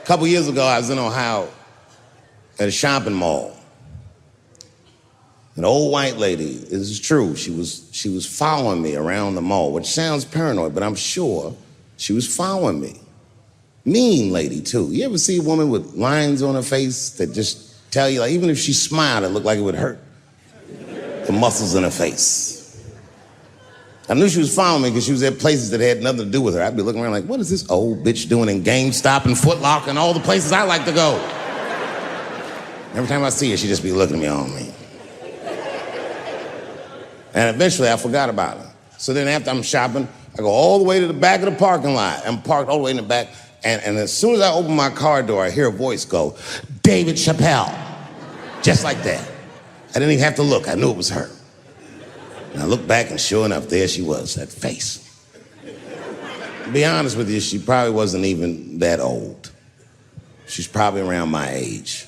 A couple years ago, I was in Ohio at a shopping mall. An old white lady, this is true, she was following me around the mall, which sounds paranoid, but I'm sure she was following me. Mean lady, too. You ever see a woman with lines on her face that just tell you, like, even if she smiled, it looked like it would hurt the muscles in her face? I knew she was following me because she was at places that had nothing to do with her. I'd be looking around like, what is this old bitch doing in GameStop and Foot Locker and all the places I like to go? Every time I see her, she'd just be looking at me on me. And eventually, I forgot about her. So then after I'm shopping, I go all the way to the back of the parking lot. I'm parked all the way in the back. And as soon as I open my car door, I hear a voice go, David Chappelle. Just like that. I didn't even have to look. I knew it was her. And I looked back, and sure enough, there she was, that face. To be honest with you, she probably wasn't even that old. She's probably around my age.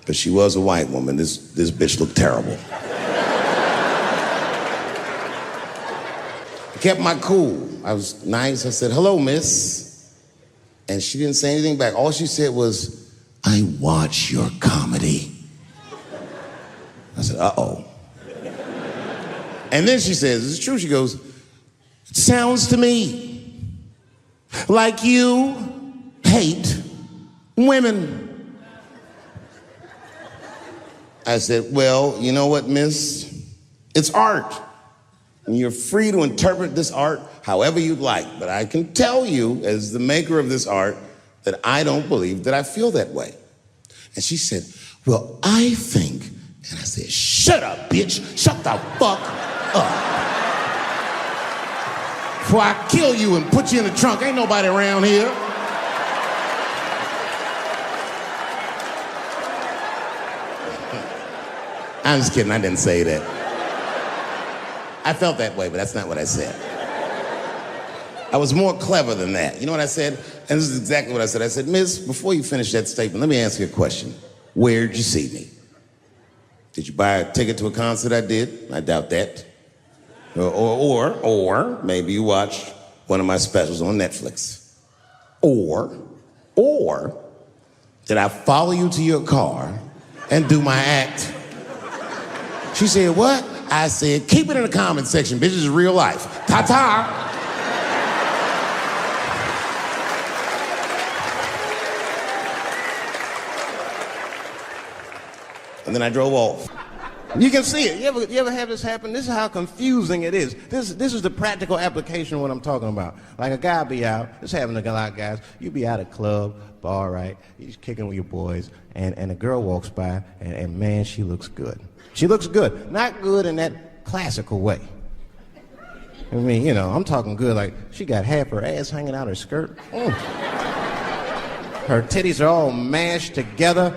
But she was a white woman. This bitch looked terrible. I kept my cool. I was nice. I said, hello, miss. And she didn't say anything back. All she said was, I watch your comedy. I said, uh-oh. And then she says, this is true, she goes, it sounds to me like you hate women. I said, well, you know what, miss? It's art. And you're free to interpret this art however you'd like. But I can tell you, as the maker of this art, that I don't believe that I feel that way. And she said, well, I think. And I said, shut up, bitch. Shut the fuck up. Before I kill you and put you in the trunk. Ain't nobody around here. I'm just kidding, I didn't say that. I felt that way, but that's not what I said. I was more clever than that. You know what I said? And this is exactly what I said. I said, miss, before you finish that statement, let me ask you a question. Where'd you see me? Did you buy a ticket to a concert I did? I doubt that. Or maybe you watched one of my specials on Netflix. Or did I follow you to your car and do my act? She said, what? I said, keep it in the comment section, bitch. This is real life. Ta-ta. And then I drove off. You can see it. You ever have this happen? This is how confusing it is. This is the practical application of what I'm talking about. Like a guy be out, this happened to a lot of guys. You be out at a club, bar, right? You're kicking with your boys, and a girl walks by, and man, she looks good. She looks good. Not good in that classical way. I mean, you know, I'm talking good like she got half her ass hanging out her skirt. Her titties are all mashed together,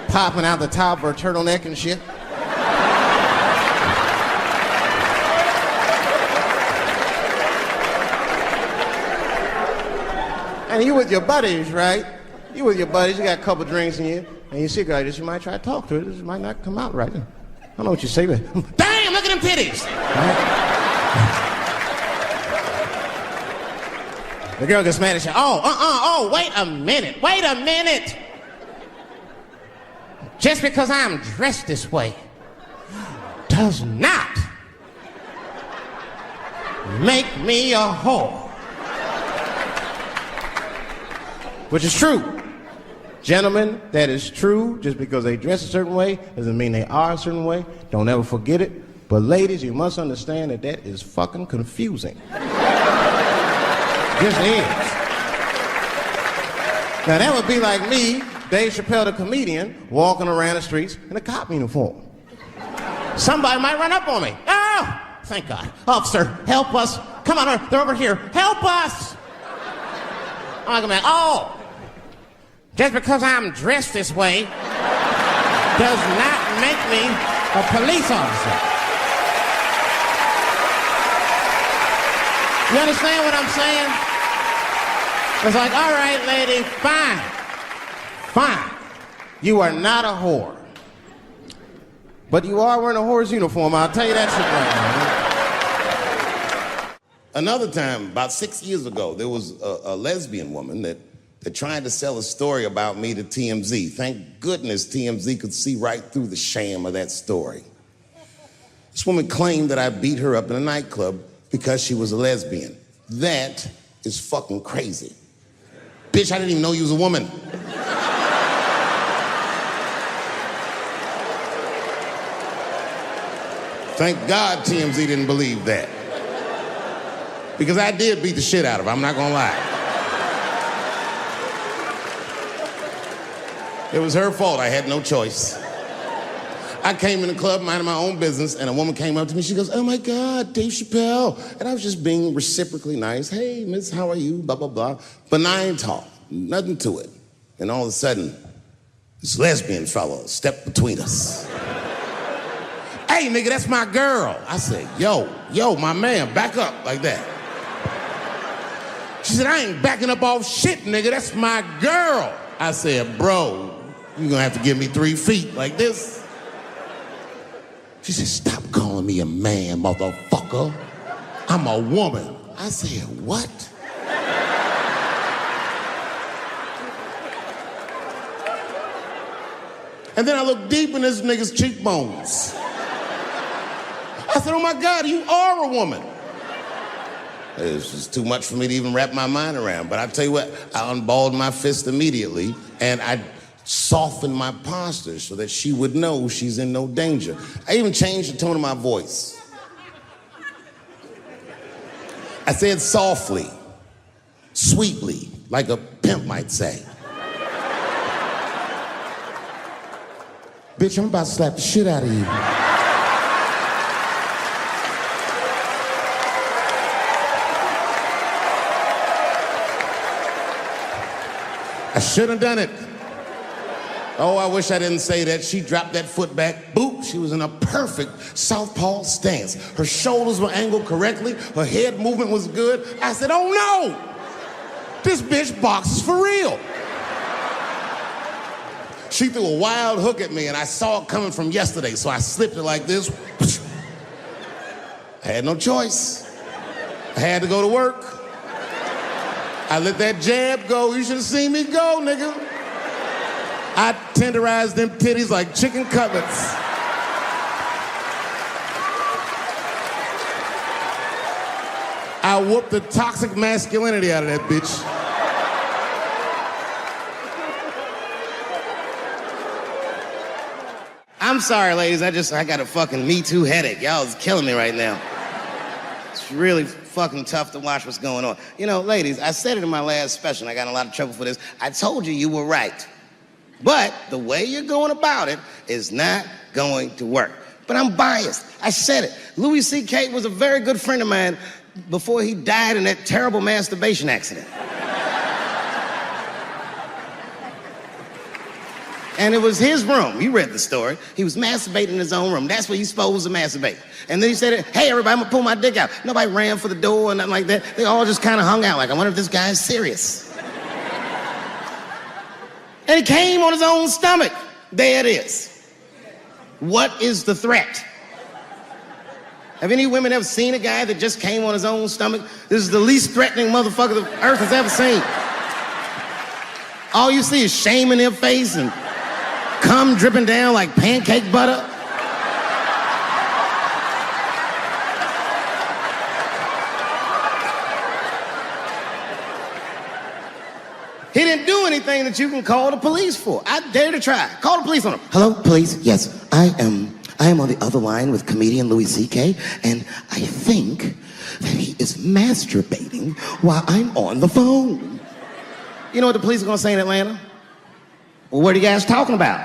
popping out the top of her turtleneck and shit. And you with your buddies, right? You with your buddies, you got a couple drinks in you, and you see a girl like this, you might try to talk to her. This might not come out right. I don't know what you say, but damn, look at them titties! Right? The girl gets mad and says, wait a minute. Just because I'm dressed this way does not make me a whore. Which is true. Gentlemen, that is true. Just because they dress a certain way doesn't mean they are a certain way. Don't ever forget it. But ladies, you must understand that that is fucking confusing. Just is. Now that would be like me, Dave Chappelle the comedian, walking around the streets in a cop uniform. Somebody might run up on me. Oh, thank God. Officer, help us. Come on, they're over here. Help us. I'm like, oh, just because I'm dressed this way does not make me a police officer. You understand what I'm saying? It's like, all right, lady, fine. You are not a whore. But you are wearing a whore's uniform, I'll tell you that shit right now. Another time, about 6 years ago, there was a lesbian woman that They're trying to sell a story about me to TMZ. Thank goodness TMZ could see right through the sham of that story. This woman claimed that I beat her up in a nightclub because she was a lesbian. That is fucking crazy. Bitch, I didn't even know you was a woman. Thank God TMZ didn't believe that. Because I did beat the shit out of her, I'm not gonna lie. It was her fault, I had no choice. I came in the club minding my own business, and a woman came up to me, she goes, "Oh my God, Dave Chappelle." And I was just being reciprocally nice. "Hey, miss, how are you?" Blah, blah, blah. Benign talk, nothing to it. And all of a sudden, this lesbian fellow stepped between us. "Hey, nigga, that's my girl." I said, yo, my man, back up like that. She said, "I ain't backing up off shit, nigga, that's my girl." I said, "Bro, you're gonna have to give me 3 feet like this." She said, "Stop calling me a man, motherfucker. I'm a woman." I said, "What?" And then I looked deep in this nigga's cheekbones. I said, "Oh my God, you are a woman." It was just too much for me to even wrap my mind around. But I tell you what, I unballed my fist immediately, and I softened my posture so that she would know she's in no danger. I even changed the tone of my voice. I said softly, sweetly, like a pimp might say. "Bitch, I'm about to slap the shit out of you." I should have done it. Oh, I wish I didn't say that. She dropped that foot back. Boop, she was in a perfect southpaw stance. Her shoulders were angled correctly. Her head movement was good. I said, "Oh no, this bitch boxes for real." She threw a wild hook at me and I saw it coming from yesterday, so I slipped it like this. I had no choice. I had to go to work. I let that jab go. You should have seen me go, nigga. I tenderized them titties like chicken cutlets. I whooped the toxic masculinity out of that bitch. I'm sorry, ladies. I got a fucking Me Too headache. Y'all is killing me right now. It's really fucking tough to watch what's going on. You know, ladies, I said it in my last special, and I got in a lot of trouble for this. I told you you were right. But the way you're going about it is not going to work. But I'm biased. I said it. Louis C.K. was a very good friend of mine before he died in that terrible masturbation accident. And it was his room. You read the story. He was masturbating in his own room. That's where you're supposed to masturbate. And then he said, "Hey, everybody, I'm gonna pull my dick out." Nobody ran for the door or nothing like that. They all just kind of hung out like, I wonder if this guy's serious. And he came on his own stomach. There it is. What is the threat? Have any women ever seen a guy that just came on his own stomach? This is the least threatening motherfucker the earth has ever seen. All you see is shame in their face and cum dripping down like pancake butter. He didn't do anything that you can call the police for. I dare to try. Call the police on him. "Hello, police? Yes, I am on the other line with comedian Louis C.K., and I think that he is masturbating while I'm on the phone." You know what the police are gonna say in Atlanta? "Well, what are you guys talking about?"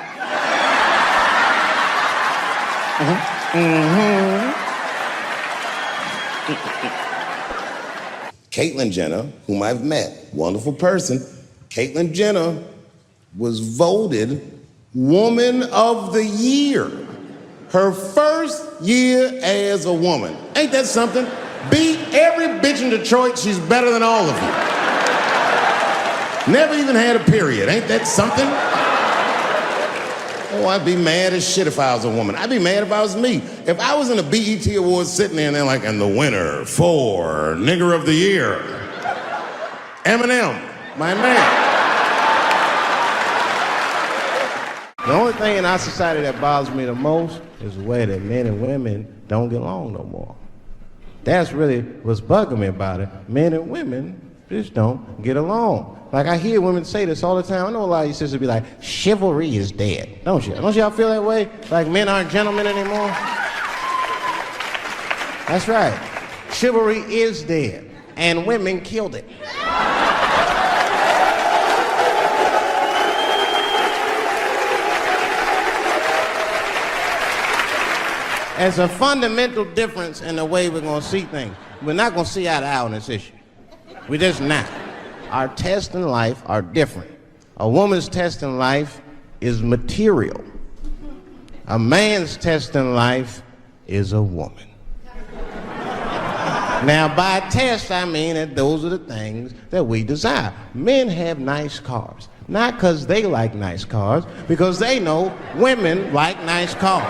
Caitlyn Jenner, whom I've met, wonderful person. Caitlyn Jenner was voted Woman of the Year. Her first year as a woman. Ain't that something? Beat every bitch in Detroit, she's better than all of you. Never even had a period, ain't that something? Oh, I'd be mad as shit if I was a woman. I'd be mad if I was me. If I was in a BET Awards sitting there and they're like, "And the winner for Nigger of the Year, Eminem, my man." The only thing in our society that bothers me the most is the way that men and women don't get along no more. That's really what's bugging me about it. Men and women just don't get along. Like, I hear women say this all the time. I know a lot of you sisters be like, chivalry is dead. Don't you? Don't y'all feel that way? Like men aren't gentlemen anymore? That's right. Chivalry is dead. And women killed it. There's a fundamental difference in the way we're going to see things. We're not going to see eye to eye on this issue. We're just not. Our tests in life are different. A woman's test in life is material. A man's test in life is a woman. Now, by test, I mean that those are the things that we desire. Men have nice cars. Not because they like nice cars, because they know women like nice cars.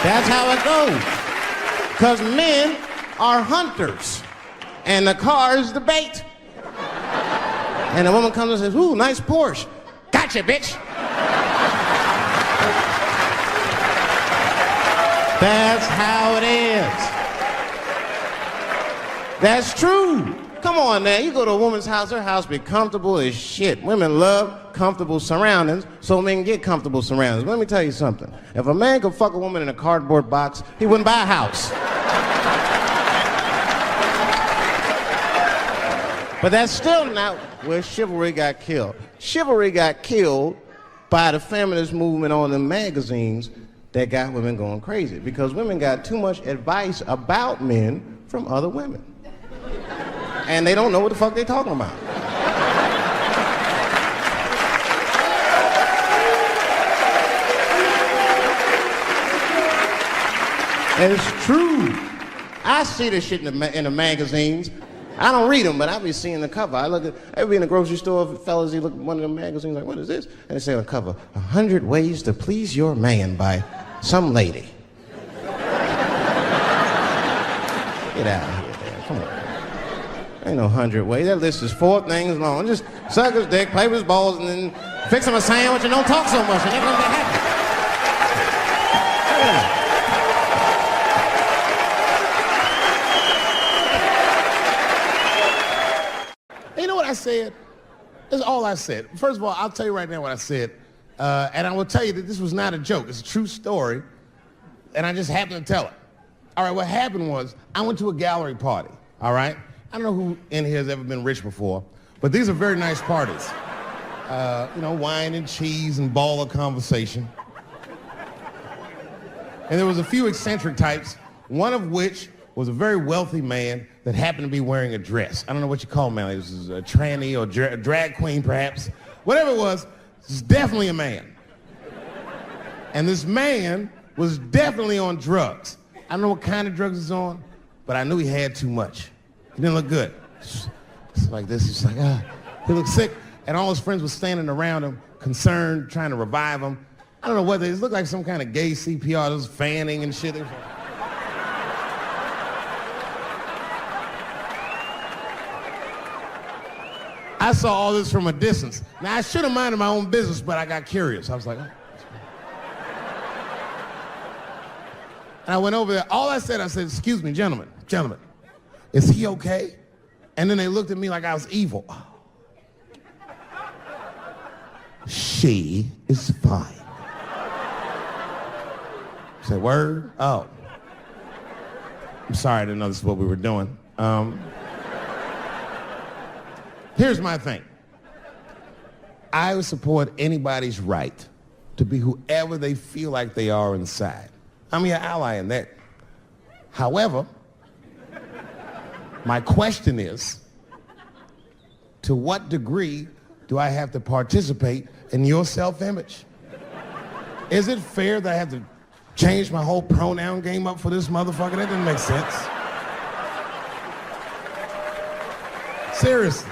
That's how it goes. Because men are hunters, and the car is the bait. And the woman comes and says, ooh, nice Porsche. Gotcha, bitch. That's how it is. That's true. Come on now, you go to a woman's house, her house be comfortable as shit. Women love comfortable surroundings, so men get comfortable surroundings. Let me tell you something. If a man could fuck a woman in a cardboard box, he wouldn't buy a house. But that's still not where chivalry got killed. Chivalry got killed by the feminist movement on the magazines that got women going crazy, because women got too much advice about men from other women. And they don't know what the fuck they're talking about. And it's true. I see this shit in the magazines. I don't read them, but I be seeing the cover. I be in the grocery store, fellas, you look at one of them magazines, like, what is this? And they say on the cover, 100 Ways to Please Your Man by some lady. Get out of here, man. Come on. Ain't no 100 ways. That list is 4 things long. Just suck his dick, play with his balls, and then fix him a sandwich and don't talk so much, and everything's gonna be happy. You know what I said? That's all I said. First of all, I'll tell you right now what I said. And I will tell you that this was not a joke. It's a true story. And I just happened to tell it. All right, what happened was I went to a gallery party, all right? I don't know who in here has ever been rich before, but these are very nice parties. You know, wine and cheese and ball of conversation. And there was a few eccentric types, one of which was a very wealthy man that happened to be wearing a dress. I don't know what you call him, man. It was a tranny or drag queen, perhaps. Whatever it was definitely a man. And this man was definitely on drugs. I don't know what kind of drugs he's on, but I knew he had too much. He didn't look good. It's like this, he's like, he looked sick. And all his friends were standing around him, concerned, trying to revive him. I don't know what it looked like some kind of gay CPR, there was fanning and shit. I saw all this from a distance. Now, I should have minded my own business, but I got curious. I was like, oh. And I went over there. All I said, excuse me, gentlemen, is he okay? And then they looked at me like I was evil. Oh. She is fine. I said, word? Oh. I'm sorry, I didn't know this is what we were doing. Here's my thing. I would support anybody's right to be whoever they feel like they are inside. I'm your ally in that. However, my question is, to what degree do I have to participate in your self-image? Is it fair that I have to change my whole pronoun game up for this motherfucker? That doesn't make sense. Seriously.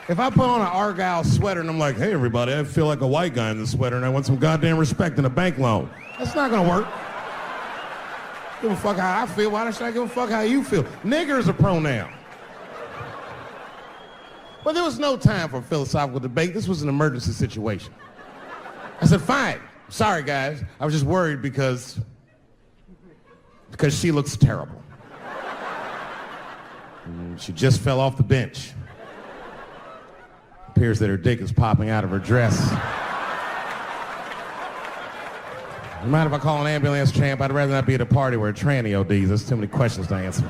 If I put on an Argyle sweater and I'm like, hey everybody, I feel like a white guy in this sweater and I want some goddamn respect and a bank loan. That's not gonna work. Give a fuck how I feel, why should I give a fuck how you feel? Nigger is a pronoun. But there was no time for philosophical debate. This was an emergency situation. I said, fine. Sorry, guys. I was just worried because she looks terrible. She just fell off the bench. Appears that her dick is popping out of her dress. You mind if I call an ambulance, champ? I'd rather not be at a party where a tranny ODs. There's too many questions to answer.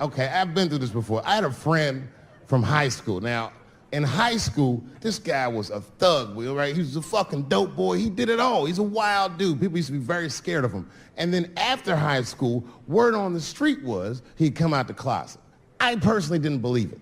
Okay, I've been through this before. I had a friend from high school. Now, in high school, this guy was a thug, right? He was a fucking dope boy. He did it all. He's a wild dude. People used to be very scared of him. And then after high school, word on the street was he'd come out the closet. I personally didn't believe it.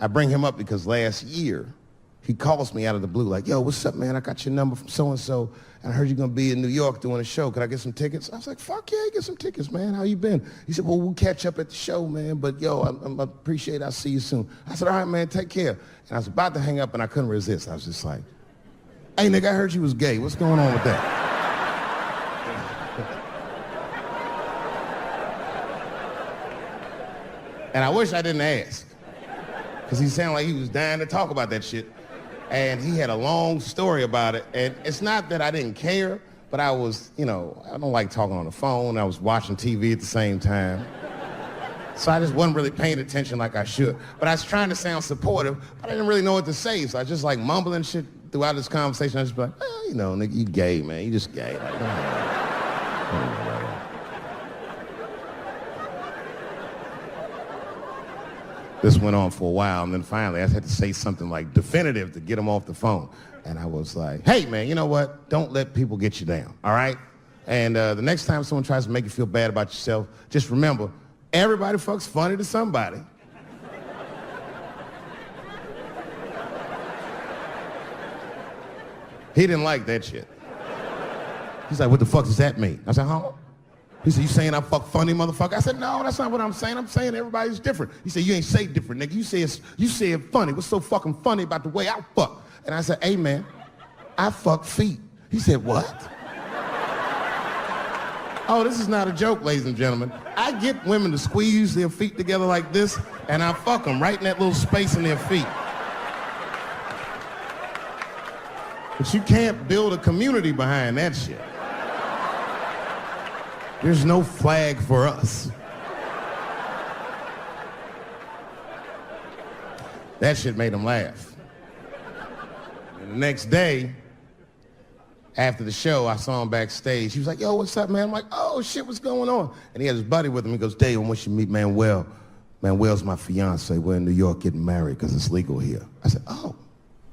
I bring him up because last year, he calls me out of the blue like, yo, what's up, man? I got your number from so-and-so, and I heard you're going to be in New York doing a show. Could I get some tickets? I was like, fuck yeah, get some tickets, man. How you been? He said, well, we'll catch up at the show, man, but yo, I appreciate it. I'll see you soon. I said, all right, man, take care. And I was about to hang up, and I couldn't resist. I was just like, hey, nigga, I heard you was gay. What's going on with that? And I wish I didn't ask, because he sounded like he was dying to talk about that shit. And he had a long story about it. And it's not that I didn't care, but I was, I don't like talking on the phone. I was watching TV at the same time. So I just wasn't really paying attention like I should. But I was trying to sound supportive, but I didn't really know what to say. So I was just like mumbling shit throughout this conversation. I was just like, nigga, you gay, man. You just gay. Like, This went on for a while, and then finally I had to say something like definitive to get him off the phone. And I was like, hey, man, you know what? Don't let people get you down, all right? And the next time someone tries to make you feel bad about yourself, just remember, everybody fucks funny to somebody. He didn't like that shit. He's like, what the fuck does that mean? I said, huh? He said, you saying I fuck funny, motherfucker? I said, no, that's not what I'm saying. I'm saying everybody's different. He said, you ain't say different, nigga. You say it funny. What's so fucking funny about the way I fuck? And I said, hey, man, I fuck feet. He said, what? Oh, this is not a joke, ladies and gentlemen. I get women to squeeze their feet together like this, and I fuck them right in that little space in their feet. But you can't build a community behind that shit. There's no flag for us. That shit made him laugh. And the next day, after the show, I saw him backstage. He was like, yo, what's up, man? I'm like, oh, shit, what's going on? And he had his buddy with him. He goes, Dave, I want you to meet Manuel. Manuel's my fiance. We're in New York getting married because it's legal here. I said,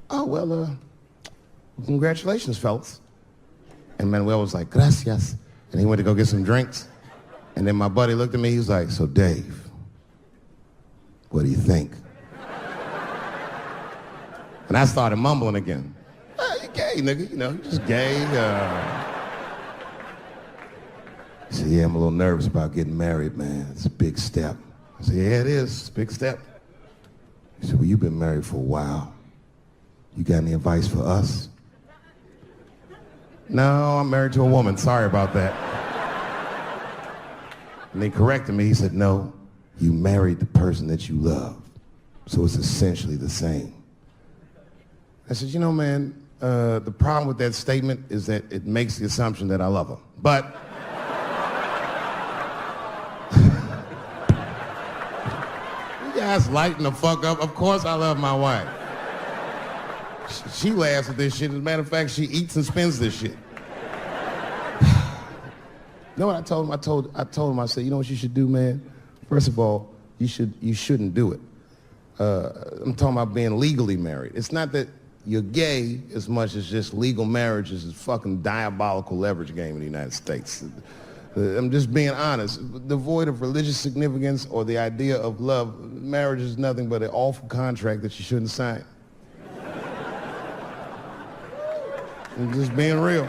well, congratulations, fellas. And Manuel was like, gracias. And he went to go get some drinks. And then my buddy looked at me, he was like, so Dave, what do you think? And I started mumbling again. You gay, nigga, you're just gay. He said, yeah, I'm a little nervous about getting married, man. It's a big step. I said, yeah, it is. It's a big step. He said, well, you've been married for a while. You got any advice for us? No, I'm married to a woman. Sorry about that. And they corrected me. He said, no, you married the person that you love. So it's essentially the same. I said, man, the problem with that statement is that it makes the assumption that I love her. But you guys lighten the fuck up. Of course I love my wife. She laughs at this shit. As a matter of fact, she eats and spends this shit. You know what I told him? I told him, I said, you know what you should do, man? First of all, you shouldn't do it. I'm talking about being legally married. It's not that you're gay as much as just legal marriage is a fucking diabolical leverage game in the United States. I'm just being honest. Devoid of religious significance or the idea of love, marriage is nothing but an awful contract that you shouldn't sign. I'm just being real.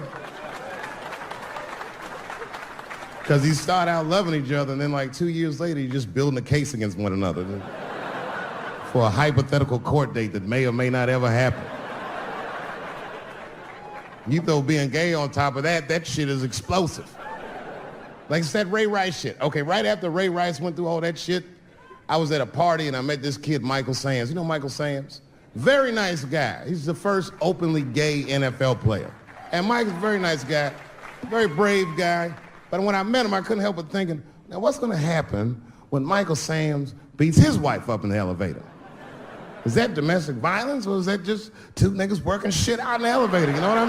Because you start out loving each other, and then like 2 years later, you're just building a case against one another. for a hypothetical court date that may or may not ever happen. You throw being gay on top of that, that shit is explosive. Like it's that Ray Rice shit. Okay, right after Ray Rice went through all that shit, I was at a party and I met this kid, Michael Samms. You know Michael Samms? Very nice guy. He's the first openly gay NFL player. And Mike's a very nice guy, very brave guy. But when I met him, I couldn't help but thinking, now what's gonna happen when Michael Samms beats his wife up in the elevator? Is that domestic violence or is that just two niggas working shit out in the elevator? You know what I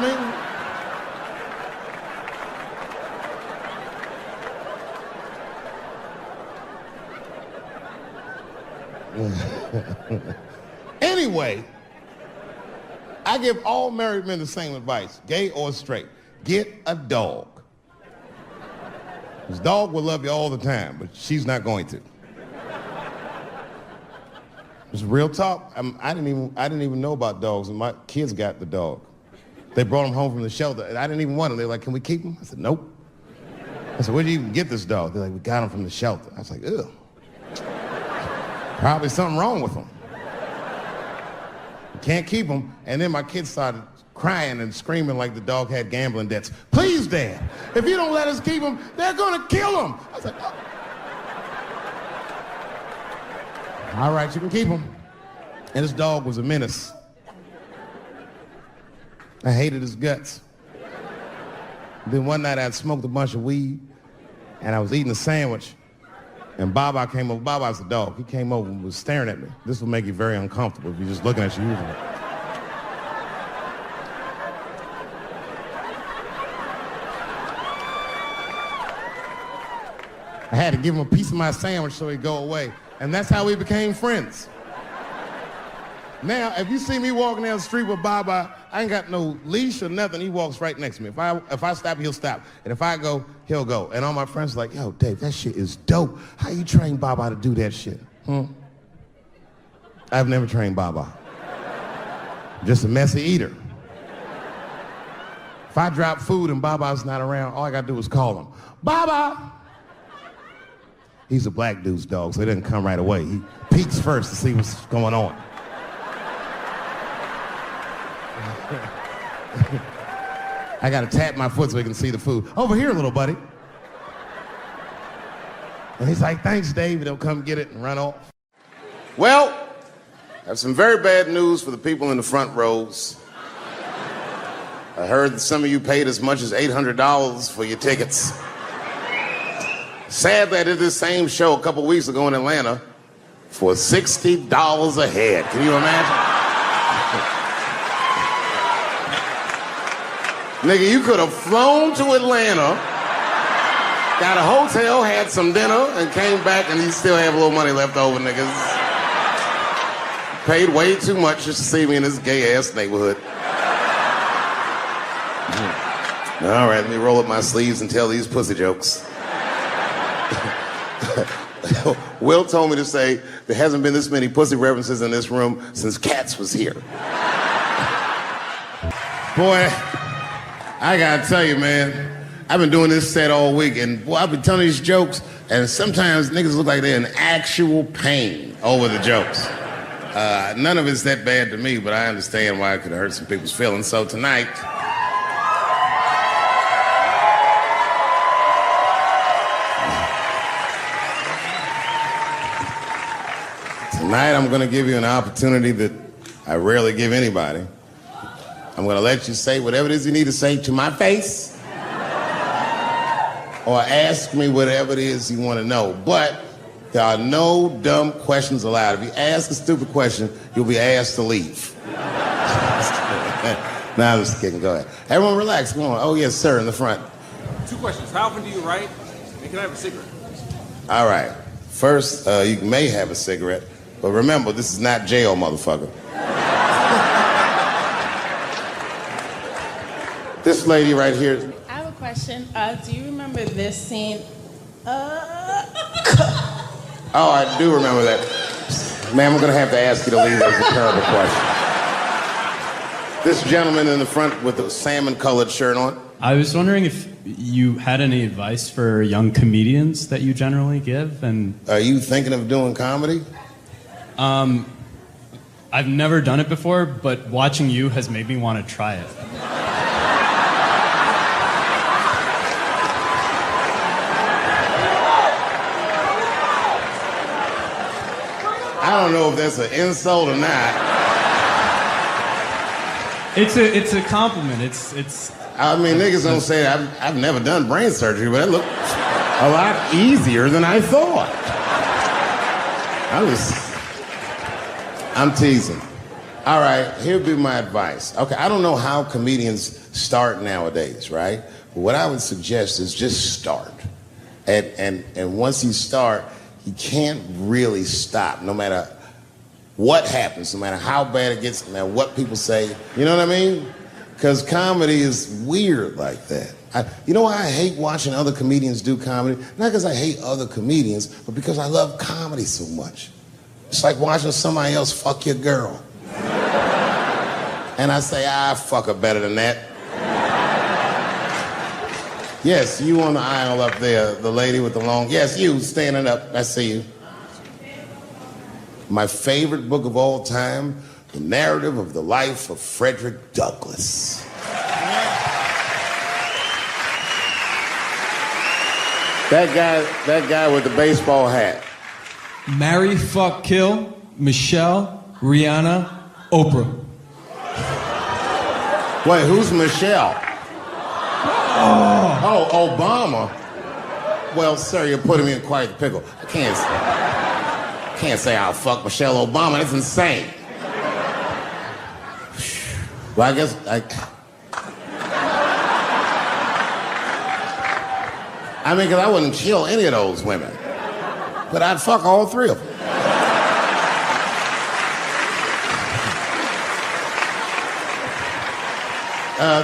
mean? Anyway, I give all married men the same advice, gay or straight. Get a dog. This dog will love you all the time, but she's not going to. It's real talk. I didn't even know about dogs, and my kids got the dog. They brought him home from the shelter, and I didn't even want him. They're like, "Can we keep him?" I said, "Nope." I said, "Where'd you even get this dog?" They're like, "We got him from the shelter." I was like, "Ugh." Probably something wrong with him. Can't keep him. And then my kids started crying and screaming like the dog had gambling debts. "Please, Dad, if you don't let us keep him, they're gonna kill him." I was like, "Oh. All right, you can keep him." And this dog was a menace. I hated his guts. Then one night I'd smoked a bunch of weed and I was eating a sandwich and Baba came over. Baba's the dog. He came over and was staring at me. This will make you very uncomfortable if you're just looking at you usually. I had to give him a piece of my sandwich so he'd go away. And that's how we became friends. Now, if you see me walking down the street with Baba, I ain't got no leash or nothing. He walks right next to me. If I stop, he'll stop. And if I go, he'll go. And all my friends are like, "Yo, Dave, that shit is dope. How you train Baba to do that shit?" I've never trained Baba. I'm just a messy eater. If I drop food and Baba's not around, all I gotta do is call him. "Baba!" He's a black dude's dog, so he doesn't come right away. He peeks first to see what's going on. I gotta tap my foot so he can see the food. "Over here, little buddy." And he's like, "Thanks, Dave." He'll come get it and run off. Well, I have some very bad news for the people in the front rows. I heard that some of you paid as much as $800 for your tickets. Sadly, I did this same show a couple weeks ago in Atlanta for $60 a head. Can you imagine? Nigga, you could have flown to Atlanta, got a hotel, had some dinner, and came back and you still have a little money left over, niggas. Paid way too much just to see me in this gay-ass neighborhood. All right, let me roll up my sleeves and tell these pussy jokes. Will told me to say there hasn't been this many pussy references in this room since Cats was here. Boy, I gotta tell you, man, I've been doing this set all week, and boy, I've been telling these jokes, and sometimes niggas look like they're in actual pain over the jokes. None of it's that bad to me, but I understand why it could hurt some people's feelings. So tonight, I'm gonna give you an opportunity that I rarely give anybody. I'm gonna let you say whatever it is you need to say to my face, or ask me whatever it is you wanna know. But there are no dumb questions allowed. If you ask a stupid question, you'll be asked to leave. Nah, I'm just kidding, go ahead. Everyone relax, come on. Oh yes, sir, in the front. 2 questions, how often do you write, and can I have a cigarette? All right, first, you may have a cigarette, but remember, this is not jail, motherfucker. This lady right here. I have a question. Do you remember this scene? Oh, I do remember that. Ma'am, I'm gonna have to ask you to leave. That's a terrible question. This gentleman in the front with the salmon-colored shirt on. I was wondering if you had any advice for young comedians that you generally give, and... Are you thinking of doing comedy? I've never done it before, but watching you has made me want to try it. I don't know if that's an insult or not. It's a compliment. It's. I mean, niggas don't say I've never done brain surgery, but it looked a lot easier than I thought. I'm teasing. All right, here'd be my advice. Okay, I don't know how comedians start nowadays, right? But what I would suggest is just start. And once you start, you can't really stop, no matter what happens, no matter how bad it gets, no matter what people say. You know what I mean? Because comedy is weird like that. You know why I hate watching other comedians do comedy? Not because I hate other comedians, but because I love comedy so much. It's like watching somebody else fuck your girl. And I say, fuck her better than that. Yes, you on the aisle up there, the lady with the long... Yes, you, standing up, I see you. My favorite book of all time, The Narrative of the Life of Frederick Douglass. That guy with the baseball hat. Marry, fuck, kill, Michelle, Rihanna, Oprah. Wait, who's Michelle? Oh, Obama. Well, sir, you're putting me in quite the pickle. I can't say I'll fuck Michelle Obama. That's insane. Well, I guess I mean, because I wouldn't kill any of those women. But I'd fuck all three of them.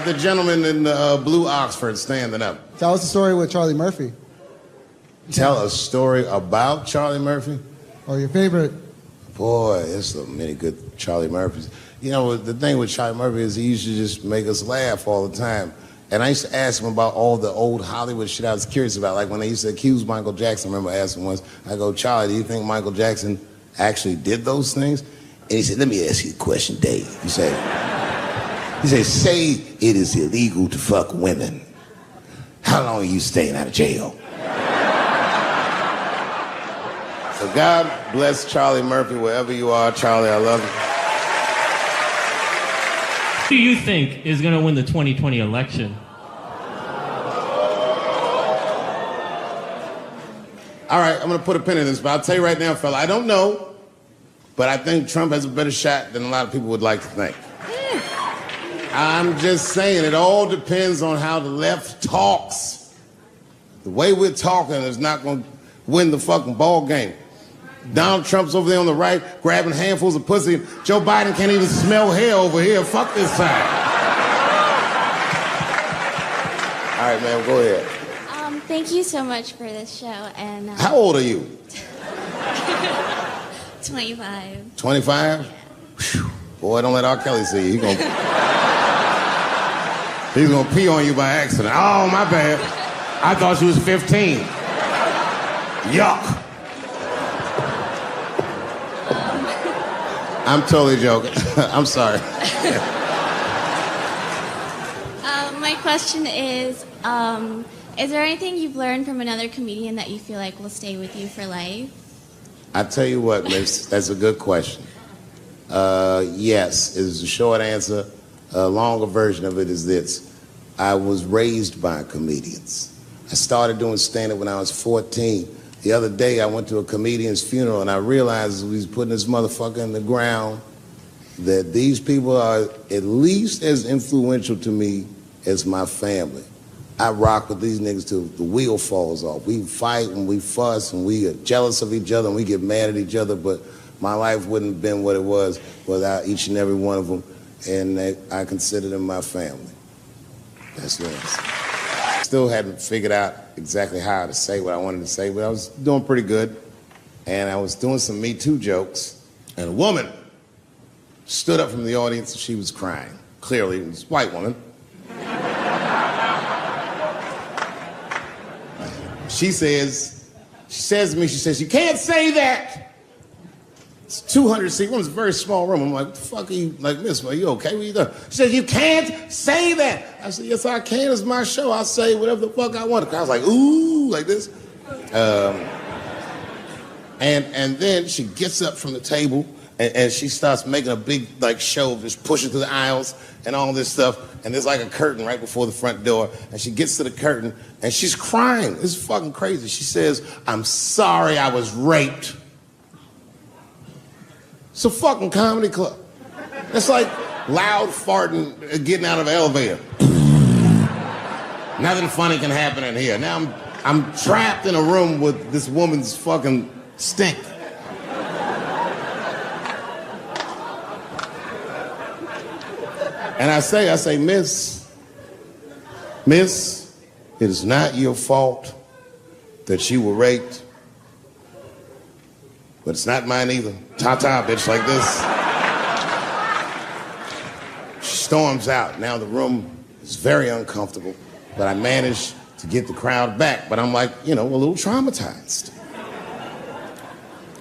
The gentleman in the blue Oxford standing up. Tell us the story with Charlie Murphy. Tell a story about Charlie Murphy? Or your favorite. Boy, there's so many good Charlie Murphys. You know, the thing with Charlie Murphy is he used to just make us laugh all the time. And I used to ask him about all the old Hollywood shit I was curious about. Like when they used to accuse Michael Jackson, I remember asking once, I go, Charlie, do you think Michael Jackson actually did those things? And he said, let me ask you a question, Dave. He said, say it is illegal to fuck women. How long are you staying out of jail? So God bless Charlie Murphy, wherever you are. Charlie, I love you. Who do you think is going to win the 2020 election? All right, I'm going to put a pin in this, but I'll tell you right now, fella, I don't know, but I think Trump has a better shot than a lot of people would like to think. I'm just saying, it all depends on how the left talks. The way we're talking is not going to win the fucking ball game. Donald Trump's over there on the right, grabbing handfuls of pussy. Joe Biden can't even smell hair over here. Fuck this side. All right, man, go ahead. Thank you so much for this show. And how old are you? 25. 25? Yeah. Boy, don't let R. Kelly see you. He's gonna pee on you by accident. Oh, my bad. I thought she was 15. Yuck. I'm totally joking. I'm sorry. My question is there anything you've learned from another comedian that you feel like will stay with you for life? I tell you what, miss, that's a good question. Yes, is the short answer. A longer version of it is this. I was raised by comedians. I started doing stand-up when I was 14. The other day, I went to a comedian's funeral, and I realized as we was putting this motherfucker in the ground that these people are at least as influential to me as my family. I rock with these niggas till the wheel falls off. We fight and we fuss and we are jealous of each other and we get mad at each other, but my life wouldn't have been what it was without each and every one of them, and I consider them my family. That's what it is. Still hadn't figured out exactly how to say what I wanted to say, but I was doing pretty good. And I was doing some Me Too jokes, and a woman stood up from the audience and she was crying. Clearly, it was a white woman. She says to me, you can't say that. It's 200 seat room. It's a very small room. I'm like, what the fuck are you, like, miss, are you okay? What you doing? She said, you can't say that. I said, yes, I can. It's my show. I'll say whatever the fuck I want. The crowd's like, ooh, like this. And then she gets up from the table and she starts making a big, like, show of just pushing through the aisles and all this stuff. And there's like a curtain right before the front door. And she gets to the curtain and she's crying. This is fucking crazy. She says, I'm sorry I was raped. It's a fucking comedy club. It's like loud farting getting out of an elevator. Nothing funny can happen in here. Now I'm trapped in a room with this woman's fucking stink. And I say, miss, it is not your fault that you were raped, but it's not mine either. Ta-ta, bitch, like this. She storms out. Now the room is very uncomfortable, but I managed to get the crowd back, but I'm like, a little traumatized.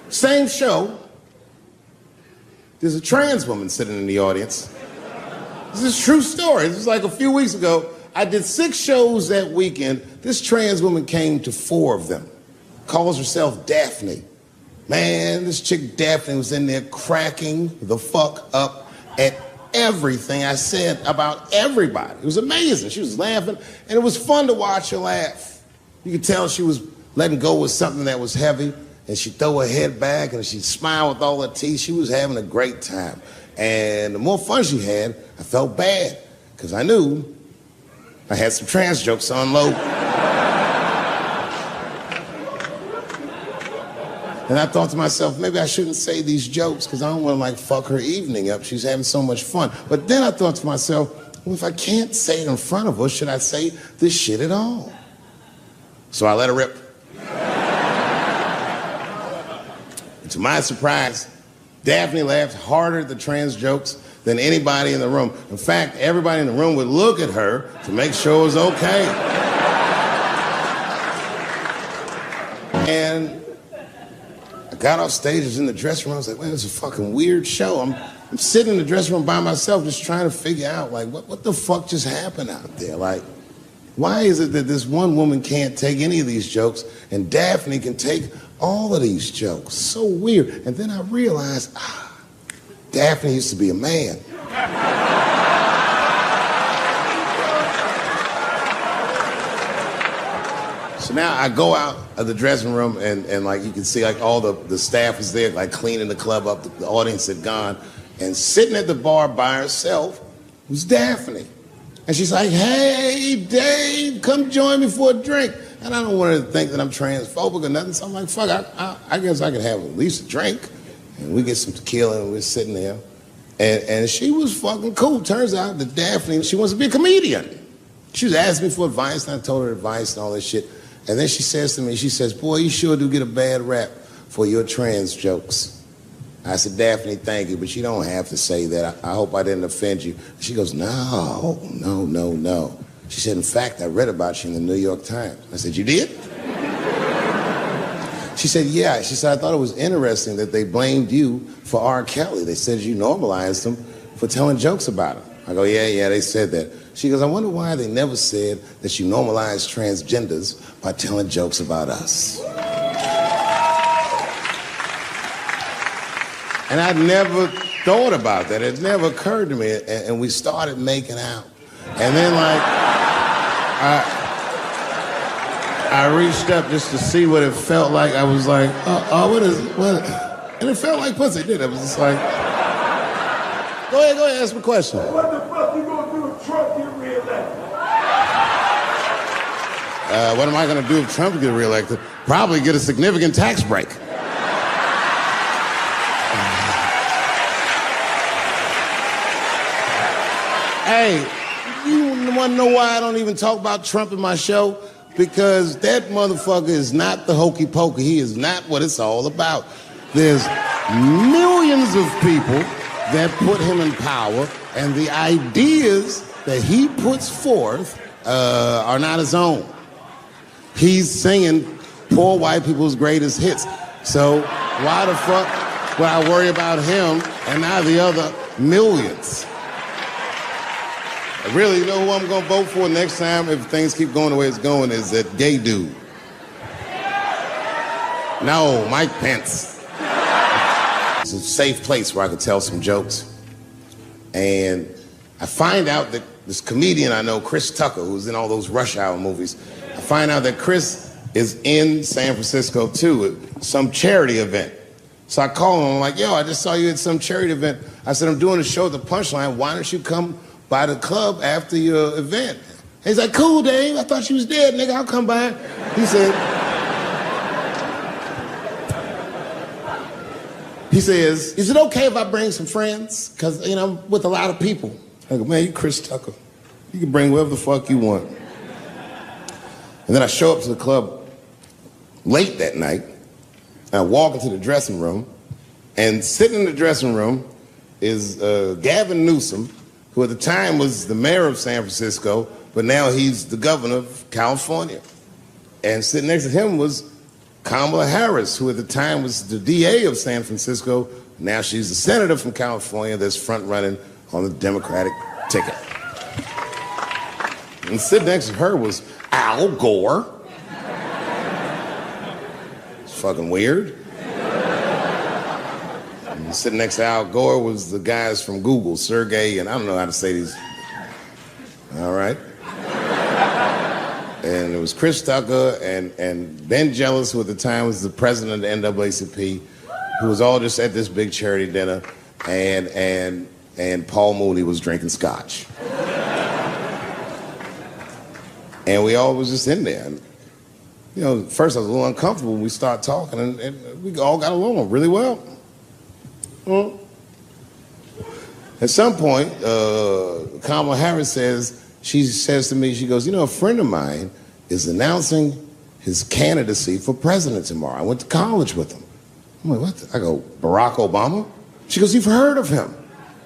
Same show, there's a trans woman sitting in the audience. This is a true story. This was like a few weeks ago. I did 6 shows that weekend. This trans woman came to 4 of them. Calls herself Daphne. Man, this chick Daphne was in there cracking the fuck up at everything I said about everybody. It was amazing. She was laughing, and it was fun to watch her laugh. You could tell she was letting go with something that was heavy, and she'd throw her head back, and she'd smile with all her teeth. She was having a great time. And the more fun she had, I felt bad, because I knew I had some trans jokes to unload. And I thought to myself, maybe I shouldn't say these jokes, because I don't want to, like, fuck her evening up. She's having so much fun. But then I thought to myself, well, if I can't say it in front of her, should I say this shit at all? So I let her rip. And to my surprise, Daphne laughed harder at the trans jokes than anybody in the room. In fact, everybody in the room would look at her to make sure it was okay. And I got off stage, I was in the dressing room, I was like, man, it's a fucking weird show. I'm sitting in the dressing room by myself just trying to figure out, like, what the fuck just happened out there? Like, why is it that this one woman can't take any of these jokes and Daphne can take all of these jokes? So weird. And then I realized, Daphne used to be a man. So now I go out of the dressing room and like you can see like all the staff was there like cleaning the club up, the audience had gone, and sitting at the bar by herself was Daphne. And she's like, hey, Dave, come join me for a drink. And I don't want her to think that I'm transphobic or nothing, so I'm like, fuck, I guess I could have at least a drink. And we get some tequila and we're sitting there. And she was fucking cool. Turns out that Daphne, she wants to be a comedian. She was asking me for advice, and I told her advice and all this shit. And then she says to me, she says, boy, you sure do get a bad rap for your trans jokes. I said, Daphne, thank you, but you don't have to say that. I hope I didn't offend you. She goes, no. She said, in fact, I read about you in the New York Times. I said, you did? She said, yeah. She said, I thought it was interesting that they blamed you for R. Kelly. They said you normalized him for telling jokes about him. I go, yeah, they said that. She goes, I wonder why they never said that you normalized transgenders by telling jokes about us. And I'd never thought about that. It never occurred to me. And we started making out. And then, like, I reached up just to see what it felt like. I was like, what? And it felt like pussy, didn't it? I was just like, go ahead, ask me a question. What the fuck you gonna do if Trump get reelected? What am I gonna do if Trump get reelected? Probably get a significant tax break. Hey, you wanna know why I don't even talk about Trump in my show? Because that motherfucker is not the hokey pokey. He is not what it's all about. There's millions of people that put him in power, and the ideas that he puts forth are not his own. He's singing poor white people's greatest hits. So why the fuck But I worry about him and now the other millions. Really, you know who I'm gonna vote for next time if things keep going the way it's going is that gay dude. No, Mike Pence. It's a safe place where I could tell some jokes. And I find out that this comedian I know, Chris Tucker, who's in all those Rush Hour movies, I find out that Chris is in San Francisco too at some charity event. So I call him, I'm like, yo, I just saw you at some charity event. I said, I'm doing a show at the Punchline. Why don't you come by the club after your event? He's like, cool, Dave. I thought you was dead, nigga. I'll come by. He says, is it okay if I bring some friends? Because, you know, I'm with a lot of people. I go, man, you Chris Tucker. You can bring whoever the fuck you want. And then I show up to the club late that night. I walk into the dressing room, and sitting in the dressing room is Gavin Newsom, who at the time was the mayor of San Francisco, but now he's the governor of California. And sitting next to him was Kamala Harris, who at the time was the DA of San Francisco. Now she's the senator from California that's front-running on the Democratic ticket. And sitting next to her was Al Gore. It's fucking weird. And sitting next to Al Gore was the guys from Google, Sergey, and I don't know how to say these. All right. And it was Chris Tucker and Ben Jealous, who at the time was the president of the NAACP, who was all just at this big charity dinner, and Paul Mooney was drinking scotch. And we all was just in there. And, you know, at first I was a little uncomfortable when we started talking, and we all got along really well. Well, at some point, Kamala Harris she says to me, she goes, you know, a friend of mine is announcing his candidacy for president tomorrow. I went to college with him. I'm like, what? I go, Barack Obama? She goes, you've heard of him?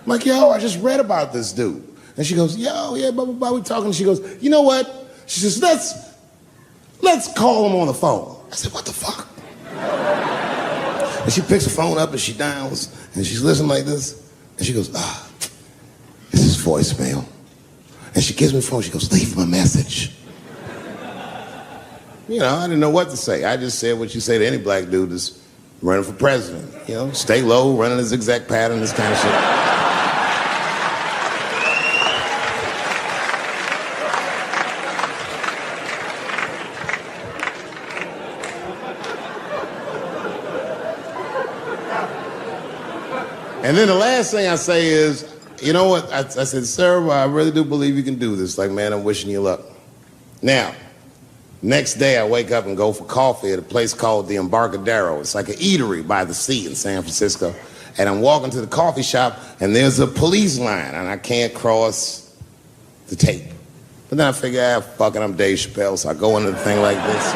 I'm like, yo, I just read about this dude. And she goes, yo, yeah, blah, blah, blah, we talking. She goes, you know what? She says, let's call him on the phone. I said, what the fuck? And she picks the phone up and she dials and she's listening like this. And she goes, it's his voicemail. And she gives me the phone, she goes, leave him a message. You know, I didn't know what to say. I just said what you say to any black dude that's running for president. You know, stay low, running a zigzag pattern, this kind of shit. And then the last thing I say is, you know what? I said, sir, I really do believe you can do this. Like, man, I'm wishing you luck. Now, next day I wake up and go for coffee at a place called the Embarcadero. It's like an eatery by the sea in San Francisco. And I'm walking to the coffee shop and there's a police line and I can't cross the tape. But then I figure, fuck it, I'm Dave Chappelle, so I go into the thing like this.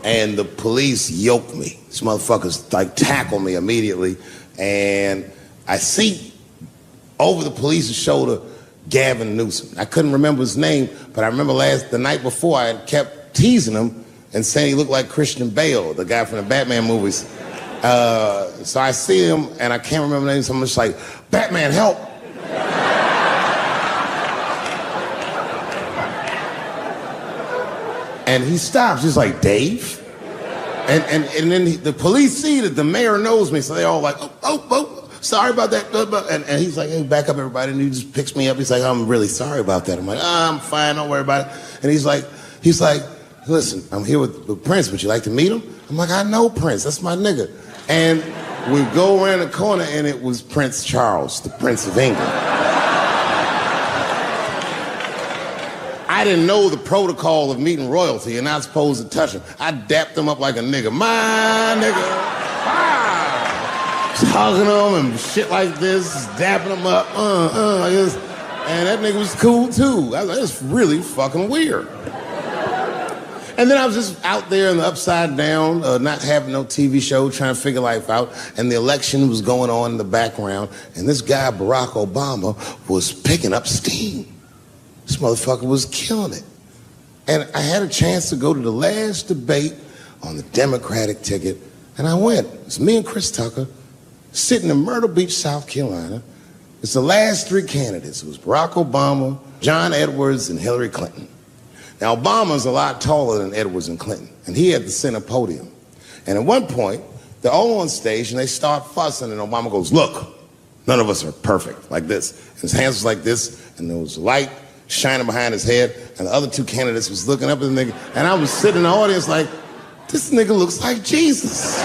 And the police yoke me. These motherfuckers like tackle me immediately. And I see over the police's shoulder Gavin Newsom. I couldn't remember his name, but I remember the night before I had kept teasing him and saying he looked like Christian Bale, the guy from the Batman movies. So I see him and I can't remember the name, so I'm just like, Batman, help! And he stops, he's like, Dave? And then the police see that the mayor knows me, so they all like, oh, sorry about that. And he's like, hey, back up, everybody. And he just picks me up. He's like, I'm really sorry about that. I'm like, I'm fine, don't worry about it. And he's like, listen, I'm here with Prince. Would you like to meet him? I'm like, I know Prince. That's my nigga. And we go around the corner, and it was Prince Charles, the Prince of England. I didn't know the protocol of meeting royalty. You're not supposed to touch him. I dapped him up like a nigga. My nigga. Just hugging him and shit like this, dapping him up. And that nigga was cool too. I was like, it's really fucking weird. And then I was just out there in the upside down, not having no TV show, trying to figure life out. And the election was going on in the background. And this guy, Barack Obama, was picking up steam. This motherfucker was killing it. And I had a chance to go to the last debate on the Democratic ticket And I went. It's me and Chris Tucker sitting in Myrtle Beach, South Carolina. It's the last three candidates. It was Barack Obama, John Edwards, and Hillary Clinton. Now, Obama's a lot taller than Edwards and Clinton, and he had the center podium. And at one point, they're all on stage, and they start fussing, and Obama goes, look, none of us are perfect, like this. And his hands was like this, and there was light shining behind his head, and the other two candidates was looking up at the nigga, and I was sitting in the audience like, this nigga looks like Jesus.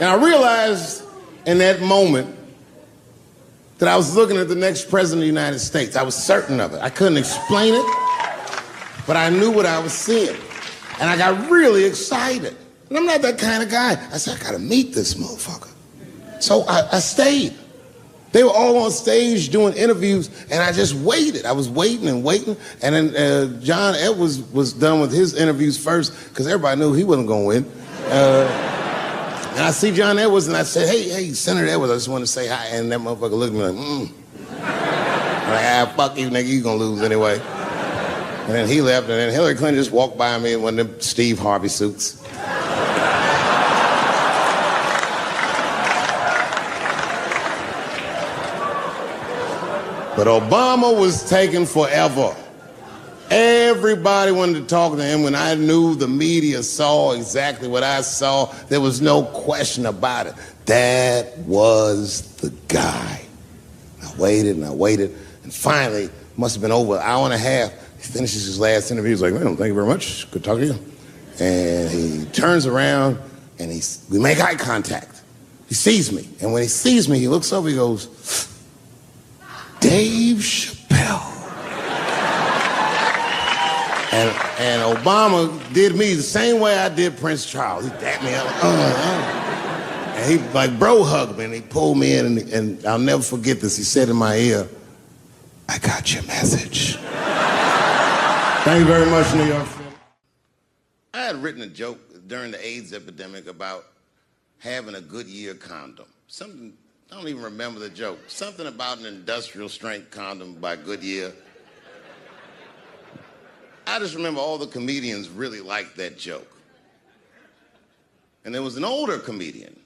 And I realized in that moment that I was looking at the next president of the United States. I was certain of it. I couldn't explain it, but I knew what I was seeing. And I got really excited. And I'm not that kind of guy. I said, I gotta meet this motherfucker. So I stayed. They were all on stage doing interviews, and I just waited. I was waiting and waiting, and then John Edwards was done with his interviews first, because everybody knew he wasn't gonna win. And I see John Edwards, and I said, hey, Senator Edwards, I just want to say hi. And that motherfucker looked at me like, I'm like, fuck you, nigga, you gonna lose anyway. And then he left, and then Hillary Clinton just walked by me in one of them Steve Harvey suits. But Obama was taking forever. Everybody wanted to talk to him. When I knew the media saw exactly what I saw, there was no question about it. That was the guy. I waited and I waited, and finally, must have been over an hour and a half, he finishes his last interview. He's like, man, thank you very much. Good talking to you. And he turns around, and we make eye contact. He sees me, and when he sees me, he looks over, he goes, Dave Chappelle. And Obama did me the same way I did Prince Charles. He dapped me up, and he like bro hugged me, and he pulled me in, and I'll never forget this. He said in my ear, I got your message. Thank you very much, New York City. I had written a joke during the AIDS epidemic about having a Goodyear condom. Something, I don't even remember the joke. Something about an industrial strength condom by Goodyear. I just remember all the comedians really liked that joke. And there was an older comedian.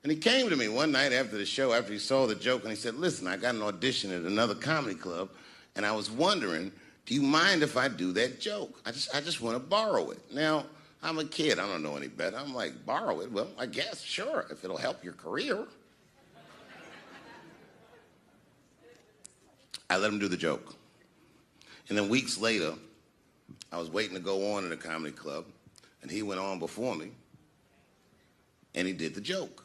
And he came to me one night after the show, after he saw the joke, and he said, listen, I got an audition at another comedy club, and I was wondering, do you mind if I do that joke? I just want to borrow it. Now, I'm a kid. I don't know any better. I'm like, borrow it? Well, I guess, sure, if it'll help your career. I let him do the joke. And then weeks later, I was waiting to go on in a comedy club, and he went on before me, and he did the joke.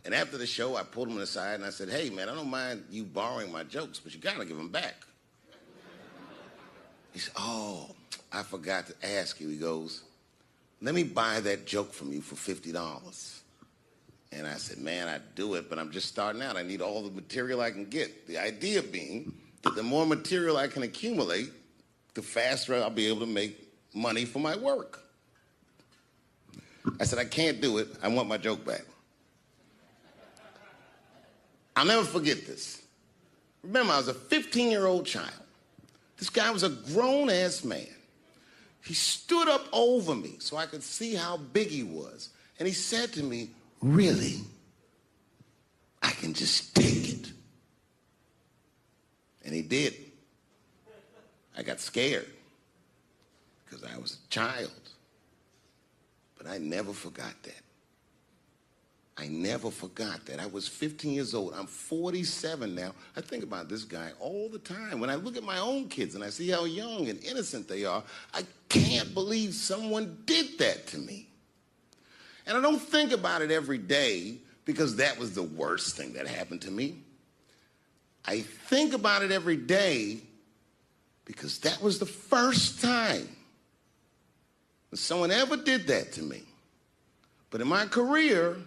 And after the show, I pulled him aside, and I said, hey, man, I don't mind you borrowing my jokes, but you gotta give them back. He said, oh, I forgot to ask you. He goes, let me buy that joke from you for $50. And I said, man, I'd do it, but I'm just starting out. I need all the material I can get. The idea being that the more material I can accumulate, the faster I'll be able to make money for my work. I said, I can't do it. I want my joke back. I'll never forget this. Remember, I was a 15-year-old child. This guy was a grown-ass man. He stood up over me so I could see how big he was. And he said to me, really? I can just take it. And he did. I got scared because I was a child. But I never forgot that. I never forgot that. I was 15 years old. I'm 47 now. I think about this guy all the time. When I look at my own kids and I see how young and innocent they are, I can't believe someone did that to me. And I don't think about it every day because that was the worst thing that happened to me. I think about it every day because that was the first time that someone ever did that to me. But in my career,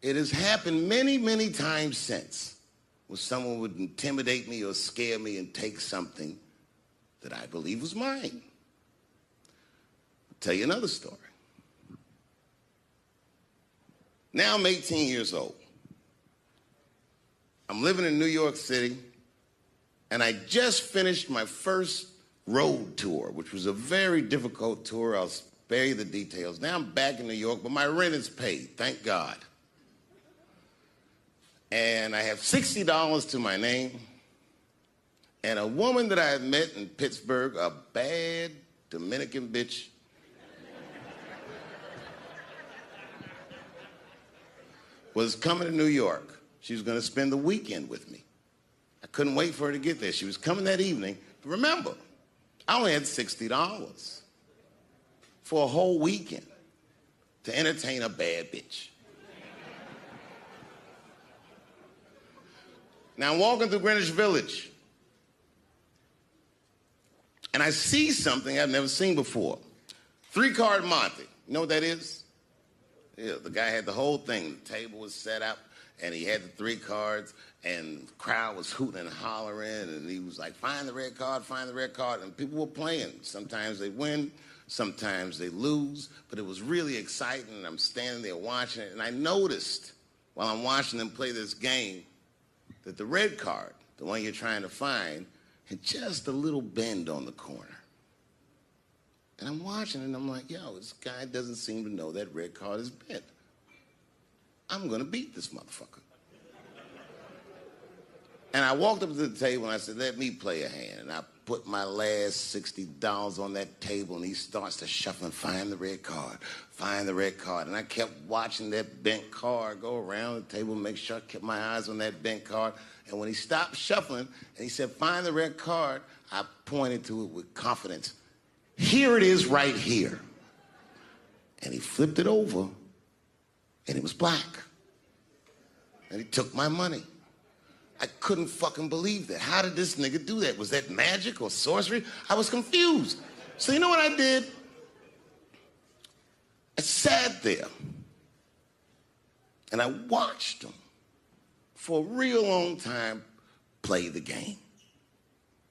it has happened many, many times since, where someone would intimidate me or scare me and take something that I believe was mine. I'll tell you another story. Now I'm 18 years old. I'm living in New York City, And I just finished my first road tour, which was a very difficult tour. I'll spare you the details. Now I'm back in New York, but my rent is paid, thank God. And I have $60 to my name. And a woman that I had met in Pittsburgh, a bad Dominican bitch, was coming to New York. She was going to spend the weekend with me. I couldn't wait for her to get there. She was coming that evening. But remember, I only had $60 for a whole weekend to entertain a bad bitch. Now I'm walking through Greenwich Village, and I see something I've never seen before. 3-card Monte. You know what that is? Yeah, the guy had the whole thing. The table was set up, and he had the 3 cards, and the crowd was hooting and hollering, and he was like, find the red card, find the red card, and people were playing. Sometimes they win, sometimes they lose, but it was really exciting, and I'm standing there watching it, and I noticed while I'm watching them play this game that the red card, the one you're trying to find, had just a little bend on the corner. And I'm watching it, and I'm like, yo, this guy doesn't seem to know that red card is bent. I'm going to beat this motherfucker. And I walked up to the table, and I said, let me play a hand. And I put my last $60 on that table, and he starts to shuffle and find the red card, find the red card. And I kept watching that bent card go around the table, make sure I kept my eyes on that bent card. And when he stopped shuffling, and he said, find the red card, I pointed to it with confidence. Here it is right here. And he flipped it over, and it was black. And he took my money. I couldn't fucking believe that. How did this nigga do that? Was that magic or sorcery? I was confused. So you know what I did? I sat there, and I watched him for a real long time play the game.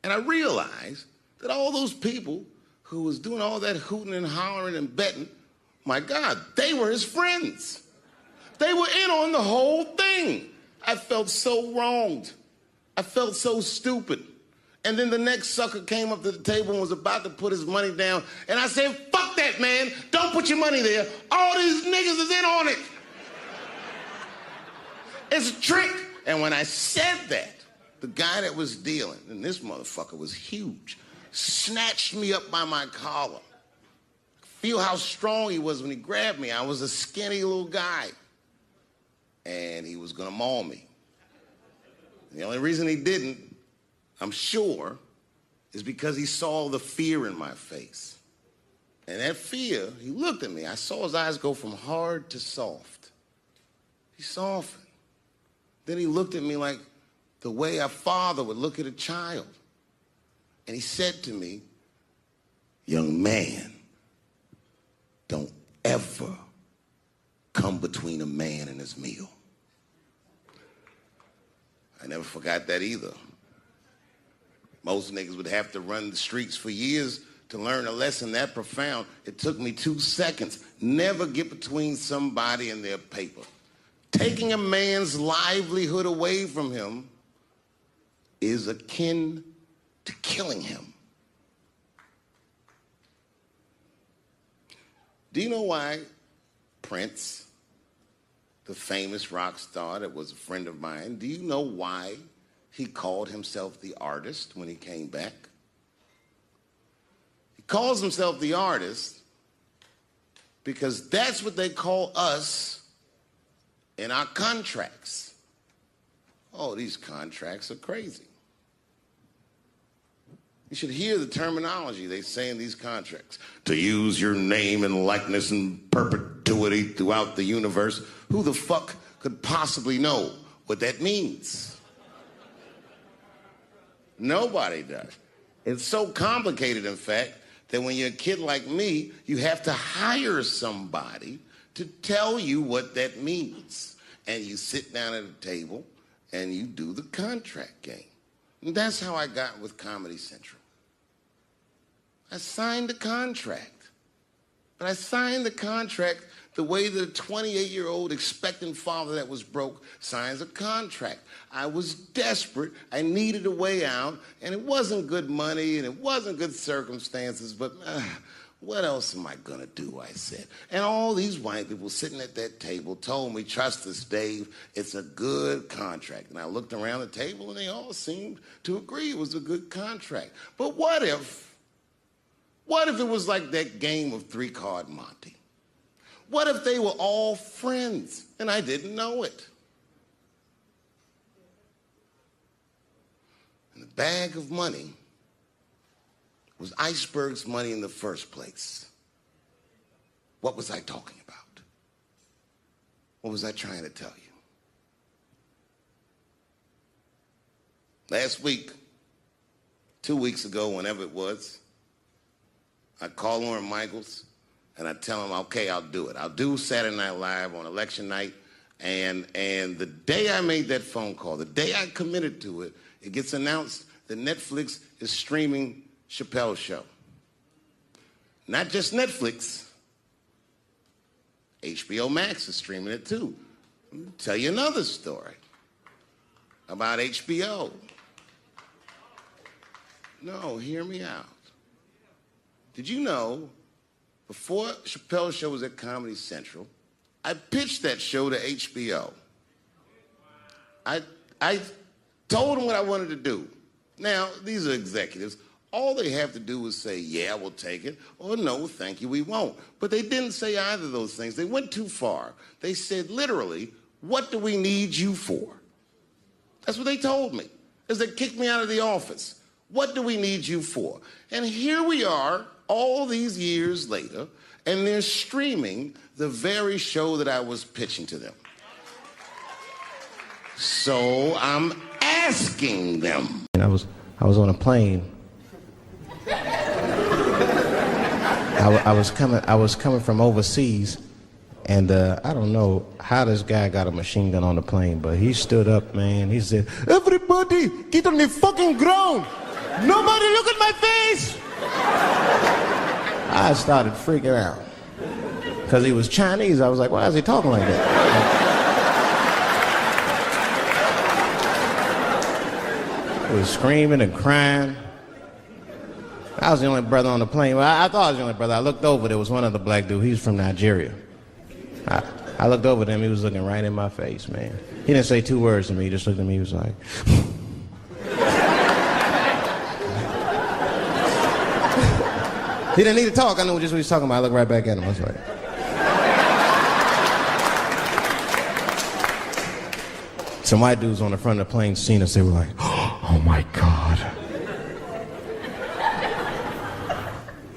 And I realized that all those people who was doing all that hooting and hollering and betting, my God, they were his friends. They were in on the whole thing. I felt so wronged. I felt so stupid. And then the next sucker came up to the table and was about to put his money down. And I said, fuck that, man. Don't put your money there. All these niggas is in on it. It's a trick. And when I said that, the guy that was dealing, and this motherfucker was huge, snatched me up by my collar. Feel how strong he was when he grabbed me. I was a skinny little guy. And he was gonna maul me. And the only reason he didn't, I'm sure, is because he saw the fear in my face. And that fear, he looked at me. I saw his eyes go from hard to soft. He softened. Then he looked at me like the way a father would look at a child. And he said to me, young man, don't ever come between a man and his meal. I never forgot that either. Most niggas would have to run the streets for years to learn a lesson that profound. It took me 2 seconds. Never get between somebody and their paper. Taking a man's livelihood away from him is akin to killing him. Do you know why Prince, the famous rock star that was a friend of mine, do you know why he called himself the artist when he came back? He calls himself the artist because that's what they call us in our contracts. Oh, these contracts are crazy. You should hear the terminology they say in these contracts. To use your name and likeness in perpetuity throughout the universe. Who the fuck could possibly know what that means? Nobody does. It's so complicated, in fact, that when you're a kid like me, you have to hire somebody to tell you what that means. And you sit down at a table and you do the contract game. And that's how I got with Comedy Central. I signed a contract. But I signed the contract the way that a 28-year-old expectant father that was broke signs a contract. I was desperate. I needed a way out, and it wasn't good money, and it wasn't good circumstances, but what else am I gonna do, I said. And all these white people sitting at that table told me, trust us, Dave, it's a good contract. And I looked around the table, and they all seemed to agree it was a good contract. But what if it was like that game of three-card Monte? What if they were all friends and I didn't know it? And the bag of money was Iceberg's money in the first place. What was I talking about? What was I trying to tell you? Last week, 2 weeks ago, whenever it was, I call Lauren Michaels and I tell him, okay, I'll do it. I'll do Saturday Night Live on election night. And the day I made that phone call, the day I committed to it, it gets announced that Netflix is streaming Chappelle's show. Not just Netflix, HBO Max is streaming it too. Let me tell you another story about HBO. No, hear me out. Did you know, before Chappelle's show was at Comedy Central, I pitched that show to HBO. I told them what I wanted to do. Now, these are executives. All they have to do is say, yeah, we'll take it, or no, thank you, we won't. But they didn't say either of those things. They went too far. They said, literally, what do we need you for? That's what they told me, as they kicked me out of the office. What do we need you for? And here we are, all these years later, and they're streaming the very show that I was pitching to them. So I'm asking them. And I was on a plane. I was coming from overseas, and I don't know how this guy got a machine gun on the plane, but he stood up, man. He said, "Everybody, get on the fucking ground! Nobody look at my face!" I started freaking out. Because he was Chinese, I was like, why is he talking like that? He was screaming and crying. I was the only brother on the plane. Well, I thought I was the only brother. I looked over, there was one other black dude. He was from Nigeria. I looked over at him, he was looking right in my face, man. He didn't say two words to me, he just looked at me, he was like... He didn't need to talk. I knew just what he was talking about. I looked right back at him. I was like... Some white dudes on the front of the plane seen us. They were like, oh my God.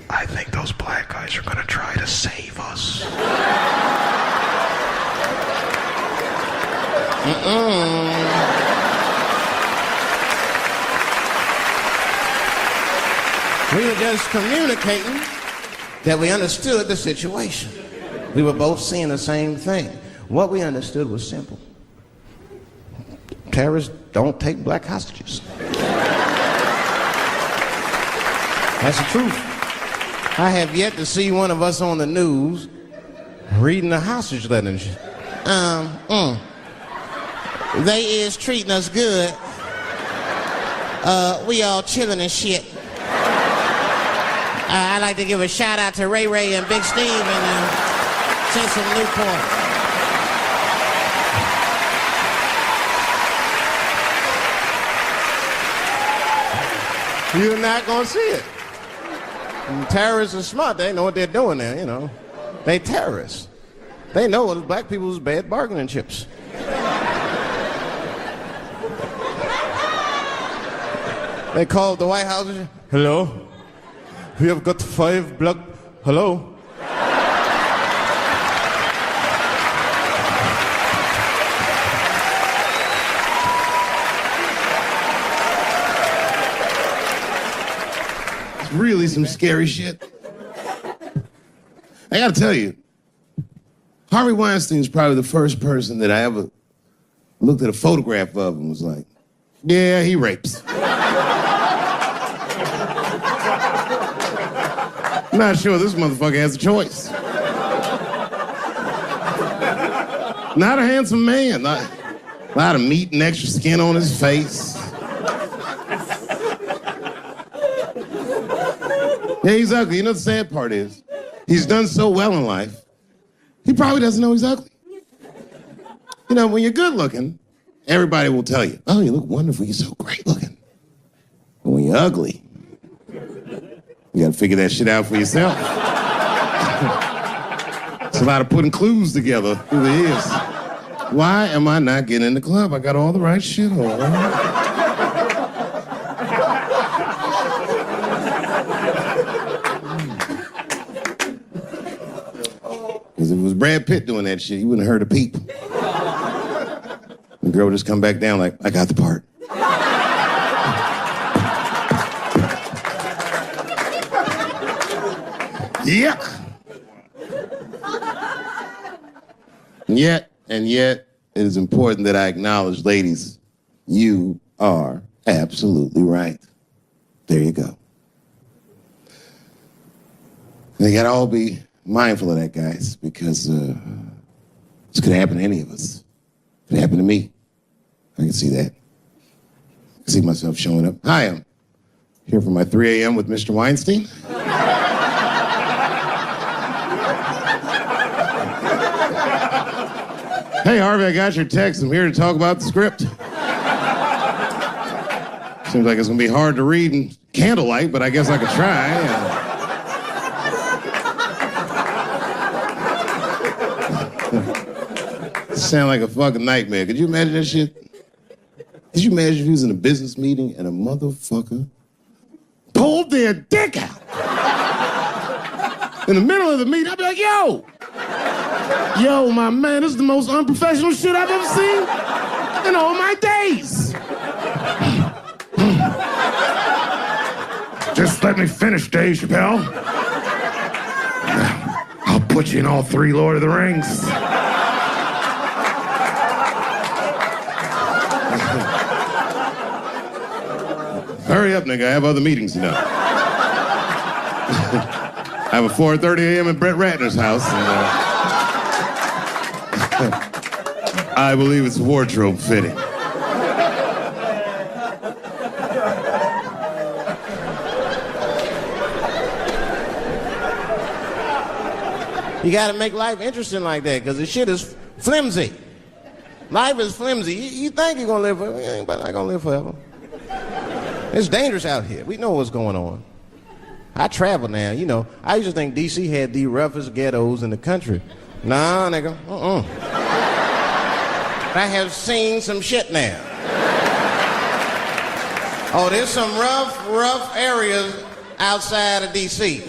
I think those black guys are going to try to save us. We were just communicating that we understood the situation. We were both seeing the same thing. What we understood was simple. Terrorists don't take black hostages. That's the truth. I have yet to see one of us on the news reading a hostage letter and shit. They is treating us good. We all chilling and shit. I'd like to give a shout out to Ray Ray and Big Steve and send some Newport. You're not gonna see it. And terrorists are smart. They know what they're doing there, you know. They terrorists. They know it's black people's bad bargaining chips. They called the White House. Hello? We have got 5 black... Hello? It's really some scary shit. I gotta tell you, Harvey Weinstein's probably the first person that I ever looked at a photograph of and was like, yeah, he rapes. not sure this motherfucker has a choice. Not a handsome man. Not a lot of meat and extra skin on his face. Yeah, he's ugly. You know the sad part is, he's done so well in life, he probably doesn't know he's ugly. You know, when you're good looking, everybody will tell you, oh, you look wonderful, you're so great looking. But when you're ugly, you gotta figure that shit out for yourself. It's a lot of putting clues together through the years. Why am I not getting in the club? I got all the right shit on. Because if it was Brad Pitt doing that shit, you wouldn't have heard a peep. The girl would just come back down like, I got the part. Yuck. And yet, it is important that I acknowledge, ladies, you are absolutely right. There you go. They gotta all be mindful of that, guys, because this could happen to any of us. It could happen to me. I can see that. I can see myself showing up. Hi, I'm here for my 3 a.m. with Mr. Weinstein. Hey, Harvey, I got your text. I'm here to talk about the script. Seems like it's going to be hard to read in candlelight, but I guess I could try. Sound like a fucking nightmare. Could you imagine that shit? Could you imagine if you was in a business meeting and a motherfucker pulled their dick out? In the middle of the meeting, I'd be like, yo, my man, this is the most unprofessional shit I've ever seen in all my days. Just let me finish, Dave Chappelle. I'll put you in all 3 Lord of the Rings. Hurry up, nigga. I have other meetings now. I have a 4:30 a.m. at Brett Ratner's house. And, I believe it's wardrobe fitting. You gotta make life interesting like that, because the shit is flimsy. Life is flimsy. You think you're gonna live forever, you ain't not gonna live forever. It's dangerous out here. We know what's going on. I travel now, you know. I used to think D.C. had the roughest ghettos in the country. Nah, nigga, I have seen some shit now. Oh, there's some rough areas outside of D.C.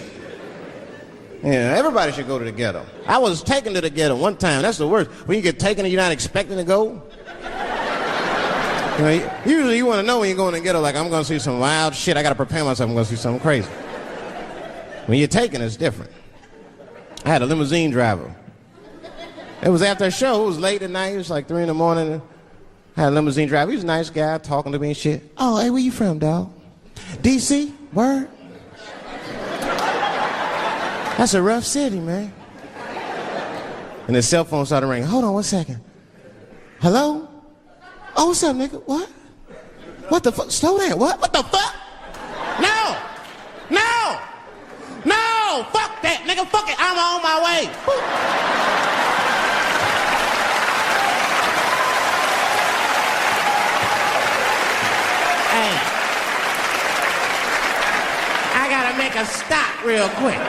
Yeah, everybody should go to the ghetto. I was taken to the ghetto one time. That's the worst. When you get taken and you're not expecting to go. You know, usually you want to know when you're going to the ghetto, like, I'm going to see some wild shit. I got to prepare myself. I'm going to see something crazy. When you're taken, it's different. I had a limousine driver. It was after a show. It was late at night. It was like 3 in the morning. I had a limousine driver. He was a nice guy talking to me and shit. Oh, hey, where you from, dog? D.C.? Word? That's a rough city, man. And his cell phone started ringing. Hold on 1 second. Hello? Oh, what's up, nigga? What? What the fuck? Slow down. What? What the fuck? No! No! No! Fuck that, nigga. Fuck it. I'm on my way. Hey. I gotta make a stop real quick.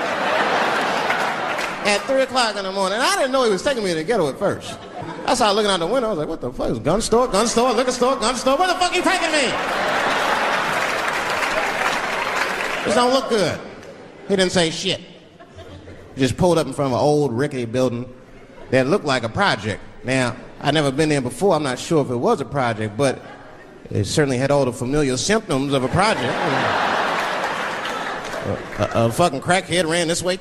At 3 o'clock in the morning. I didn't know he was taking me to the ghetto at first. I started looking out the window. I was like, what the fuck? It's gun store, liquor store, gun store. Where the fuck are you taking me? This don't look good. He didn't say shit. He just pulled up in front of an old rickety building that looked like a project. Now, I'd never been there before. I'm not sure if it was a project, but it certainly had all the familiar symptoms of a project. A fucking crackhead ran this way.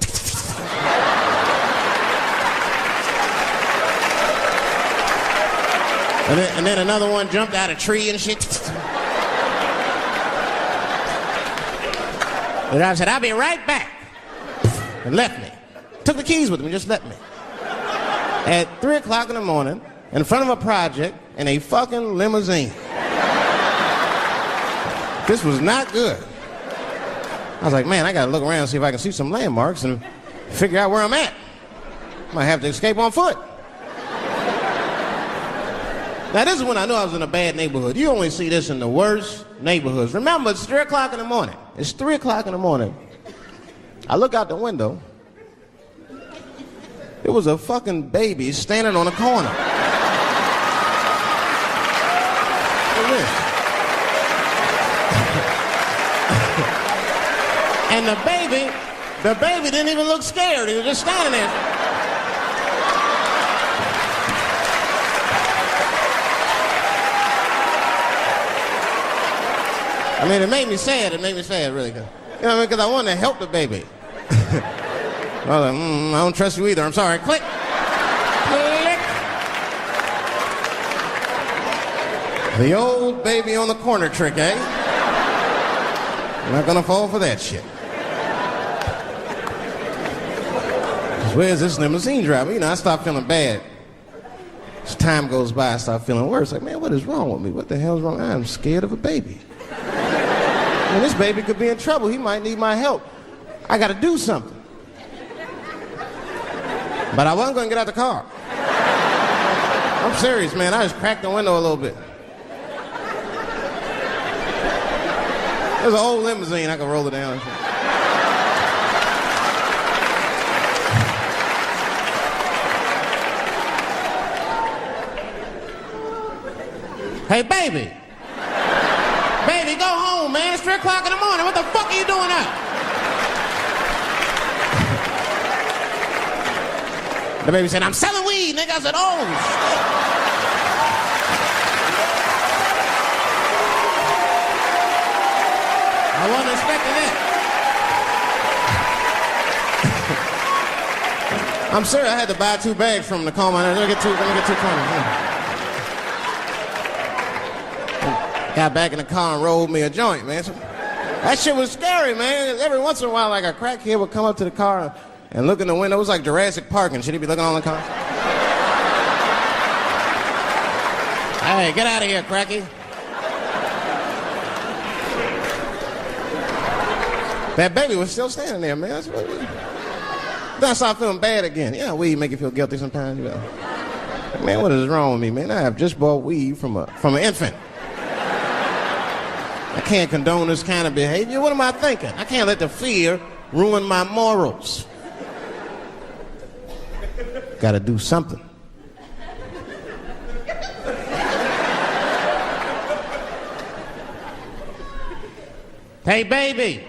And then another one jumped out of a tree and shit. And I said, I'll be right back. and left me. Took the keys with him and just left me. At 3 o'clock in the morning, in front of a project, in a fucking limousine. This was not good. I was like, man, I gotta look around and see if I can see some landmarks and figure out where I'm at. Might have to escape on foot. Now, this is when I knew I was in a bad neighborhood. You only see this in the worst neighborhoods. Remember, it's 3 o'clock in the morning. It's 3 o'clock in the morning. I look out the window. There was a fucking baby standing on a corner. Look at this. And the baby didn't even look scared. He was just standing there. I mean, it made me sad. It made me sad, really. You know what I mean? Because I wanted to help the baby. I was like, I don't trust you either. I'm sorry. Click. Click. The old baby on the corner trick, eh? I'm not gonna fall for that shit. Where's this limousine driver? You know, I start feeling bad. As time goes by, I start feeling worse. Like, man, what is wrong with me? What the hell's wrong? I'm scared of a baby. And this baby could be in trouble. He might need my help. I gotta do something. But I wasn't gonna get out the car. I'm serious, man. I just cracked the window a little bit. There's an old limousine. I can roll it down. Hey, baby. Baby, go home, man. It's 3 o'clock in the morning. What the fuck are you doing out? The baby said, I'm selling weed, nigga. I said, oh, shit. I wasn't expecting that. I'm sorry, I had to buy 2 bags from him to calm my nerves. Let me get two corners. Got back in the car and rolled me a joint, man. So, that shit was scary, man. Every once in a while, like a crackhead would come up to the car and look in the window. It was like Jurassic Park and shit. He'd be looking on the car. Hey, get out of here, cracky. That baby was still standing there, man. That's what then I started feeling bad again. Yeah, weed make you feel guilty sometimes. You know. Man, what is wrong with me, man? I have just bought weed from an infant. I can't condone this kind of behavior. What am I thinking? I can't let the fear ruin my morals. Gotta do something. Hey, baby.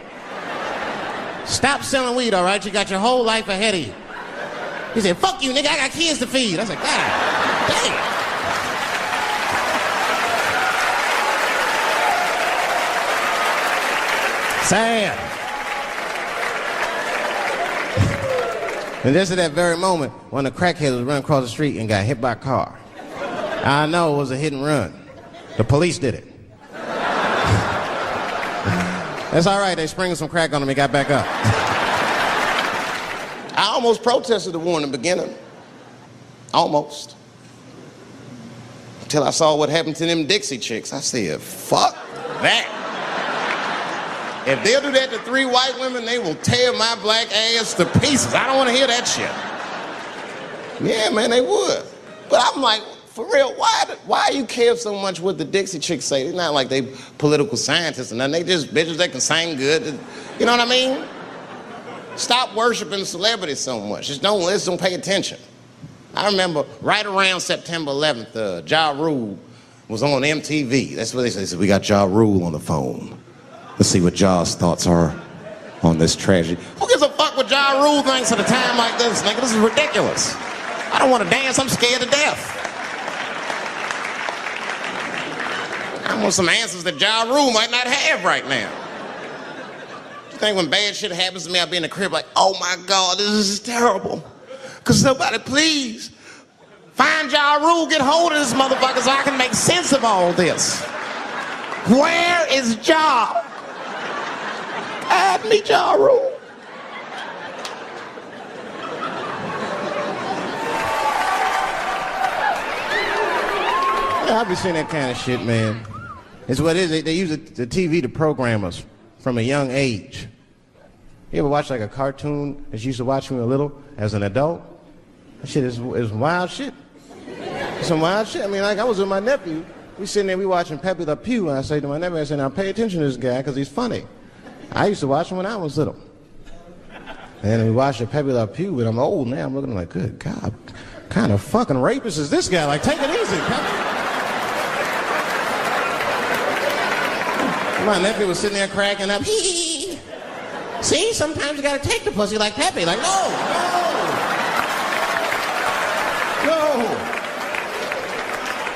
Stop selling weed, all right? You got your whole life ahead of you. He said, fuck you, nigga. I got kids to feed. I said, God damn. Sad. And just at that very moment, one of the crackheads was running across the street and got hit by a car. I know it was a hit and run. The police did it. That's all right. They sprinkled some crack on him and got back up. I almost protested the war in the beginning. Almost. Until I saw what happened to them Dixie chicks. I said, fuck that. If they'll do that to 3 white women, they will tear my black ass to pieces. I don't want to hear that shit. Yeah, man, they would. But I'm like, for real, why you care so much what the Dixie chicks say? It's not like they political scientists or nothing. They just bitches that can sing good. You know what I mean? Stop worshiping celebrities so much. Just don't listen, don't pay attention. I remember right around September 11th, Ja Rule was on MTV. That's what they said. They said, we got Ja Rule on the phone. Let's see what Ja's thoughts are on this tragedy. Who gives a fuck what Ja Rule thinks at a time like this, nigga? This is ridiculous. I don't want to dance. I'm scared to death. I want some answers that Ja Rule might not have right now. You think when bad shit happens to me, I'll be in the crib like, oh my God, this is terrible. Could somebody please find Ja Rule, get hold of this motherfucker so I can make sense of all this. Where is Ja? Add me Ja Rule. Yeah, I be seeing that kind of shit, man. It's what it is. They use the TV to program us from a young age. You ever watch like a cartoon that you used to watch when you were little as an adult? That shit is wild shit. It's some wild shit. I mean, like I was with my nephew. We sitting there, we watching Pepe Le Pew, and I say to my nephew, I say, now pay attention to this guy because he's funny. I used to watch him when I was little. And we watched Pepe Le Pew, and I'm old now. I'm looking like, good God, what kind of fucking rapist is this guy? Like, take it easy, Pepe. My nephew was sitting there cracking up. Hee. See, sometimes you gotta take the pussy like Pepe. Like, no.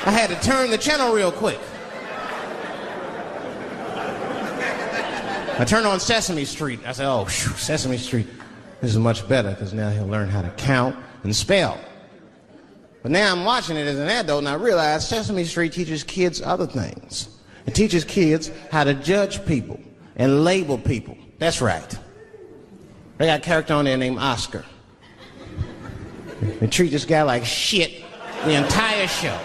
I had to turn the channel real quick. I turned on Sesame Street. I said, oh, phew, Sesame Street. This is much better because now he'll learn how to count and spell. But now I'm watching it as an adult and I realize Sesame Street teaches kids other things. It teaches kids how to judge people and label people. That's right. They got a character on there named Oscar. They treat this guy like shit the entire show.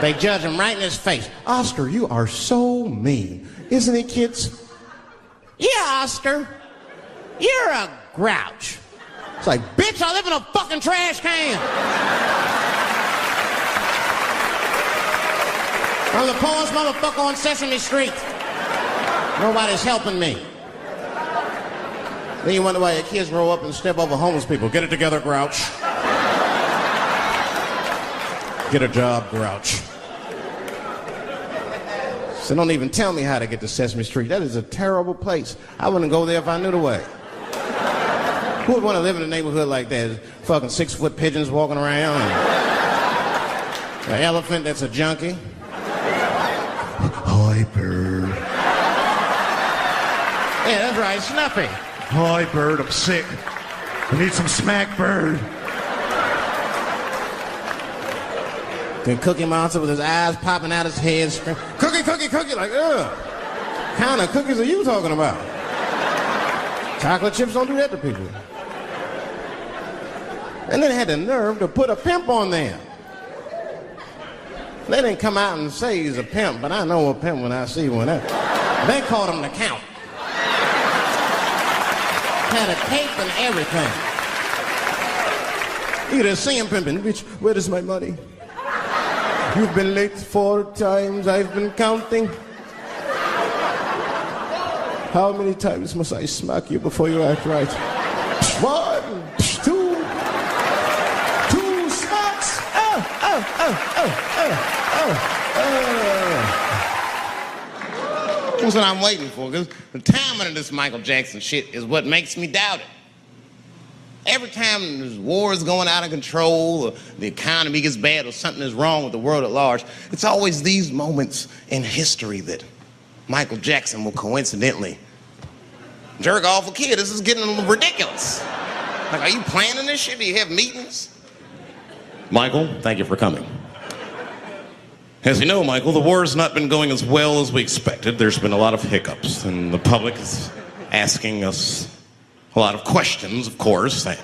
They judge him right in his face. Oscar, you are so mean. Isn't it, kids? Yeah, Oscar. You're a grouch. It's like, bitch, I live in a fucking trash can. I'm the poorest motherfucker on Sesame Street. Nobody's helping me. Then you wonder why your kids grow up and step over homeless people. Get it together, grouch. Get a job, grouch. So don't even tell me how to get to Sesame Street. That is a terrible place. I wouldn't go there if I knew the way. Who would want to live in a neighborhood like that? Fucking 6-foot pigeons walking around. And an elephant that's a junkie. Hi, bird. Yeah, that's right, Snuffy. Hi, bird, I'm sick. I need some smack, bird. Then Cookie Monster with his eyes popping out his head, screaming, cookie, cookie, cookie, like, ugh. What kind of cookies are you talking about? Chocolate chips don't do that to people. And then they had the nerve to put a pimp on there. They didn't come out and say he's a pimp, but I know a pimp when I see one. They called him the Count. Had a cape and everything. You could just see him pimping. Bitch, where is my money? You've been late 4 times, I've been counting. How many times must I smack you before you act right? 1, 2 smacks. That's what I'm waiting for, because the timing of this Michael Jackson shit is what makes me doubt it. Every time this war is going out of control, or the economy gets bad, or something is wrong with the world at large, it's always these moments in history that Michael Jackson will coincidentally jerk off a kid. This is getting a little ridiculous. Like, are you planning this shit? Do you have meetings? Michael, thank you for coming. As you know, Michael, the war has not been going as well as we expected. There's been a lot of hiccups, and the public is asking us a lot of questions, of course, and,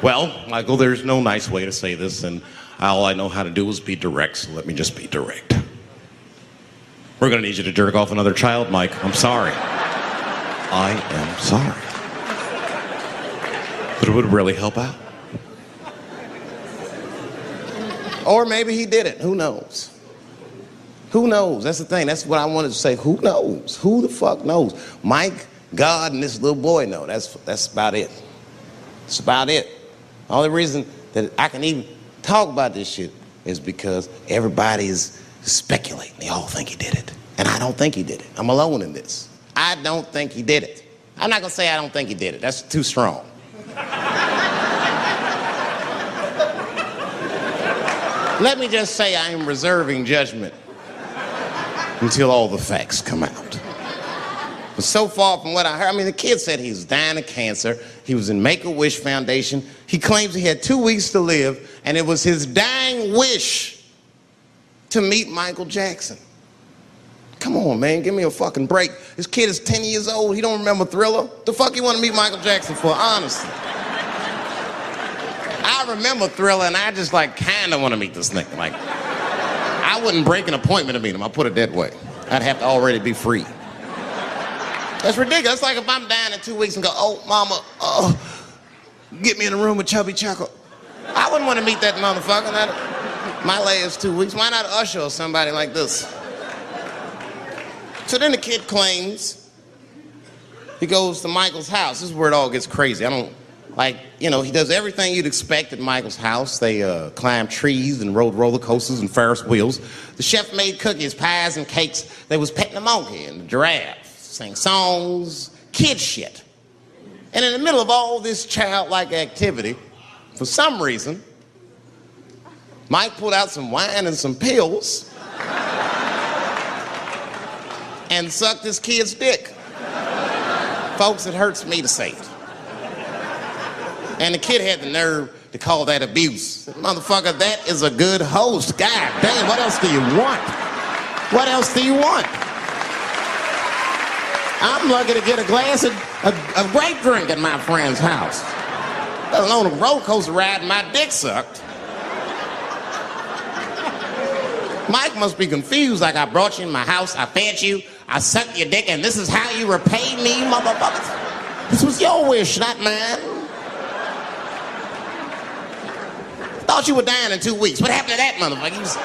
well, Michael, there's no nice way to say this, and all I know how to do is be direct, so let me just be direct. We're gonna need you to jerk off another child, Mike. I'm sorry. I am sorry. But it would really help out. Or maybe he did it. Who knows? Who knows? That's the thing. That's what I wanted to say. Who knows? Who the fuck knows? Mike, God, and this little boy know. That's about it. That's about it. The only reason that I can even talk about this shit is because everybody is speculating. They all think he did it. And I don't think he did it. I'm alone in this. I don't think he did it. I'm not gonna say I don't think he did it. That's too strong. Let me just say I am reserving judgment until all the facts come out. But so far from what I heard, I mean, the kid said he was dying of cancer. He was in Make-A-Wish Foundation. He claims he had 2 weeks to live, and it was his dying wish to meet Michael Jackson. Come on, man, give me a fucking break. This kid is 10 years old. He don't remember Thriller. The fuck you want to meet Michael Jackson for, honestly? I remember Thriller, and I just, like, kind of want to meet this nigga. Like, I wouldn't break an appointment to meet him, I'll put it that way. I'd have to already be free. That's ridiculous. It's like if I'm down in 2 weeks and go, oh, mama, get me in a room with Chubby Chuckle. I wouldn't want to meet that motherfucker. My last 2 weeks. Why not Usher or somebody like this? So then the kid claims he goes to Michael's house. This is where it all gets crazy. He does everything you'd expect at Michael's house. They climbed trees and rode roller coasters and Ferris wheels. The chef made cookies, pies, and cakes. They was petting the monkey and the giraffe, sang songs, kid shit. And in the middle of all this childlike activity, for some reason, Mike pulled out some wine and some pills and sucked his kid's dick. Folks, it hurts me to say it. And the kid had the nerve to call that abuse. Motherfucker, that is a good host. God damn, what else do you want? What else do you want? I'm lucky to get a glass of grape drink at my friend's house. Let alone a roller coaster ride and my dick sucked. Mike must be confused, like I brought you in my house, I fed you, I sucked your dick, and this is how you repay me, motherfuckers? This was your wish, not mine. Thought you were dying in 2 weeks. What happened to that motherfucker?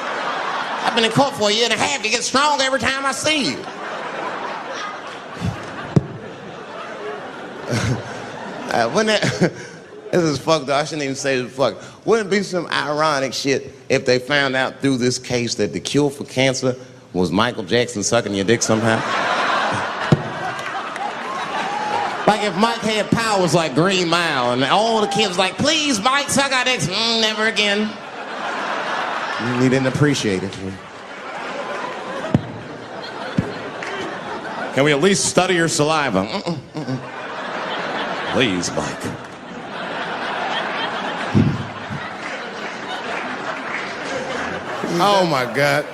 I've been in court for a year and a half. You get stronger every time I see you. This is fucked up. I shouldn't even say this fuck. Wouldn't it be some ironic shit if they found out through this case that the cure for cancer was Michael Jackson sucking your dick somehow? Like if Mike had powers like Green Mile and all the kids like, please, Mike, suck our dicks. Never again. He didn't appreciate it. Can we at least study your saliva? Please, Mike. Oh my God.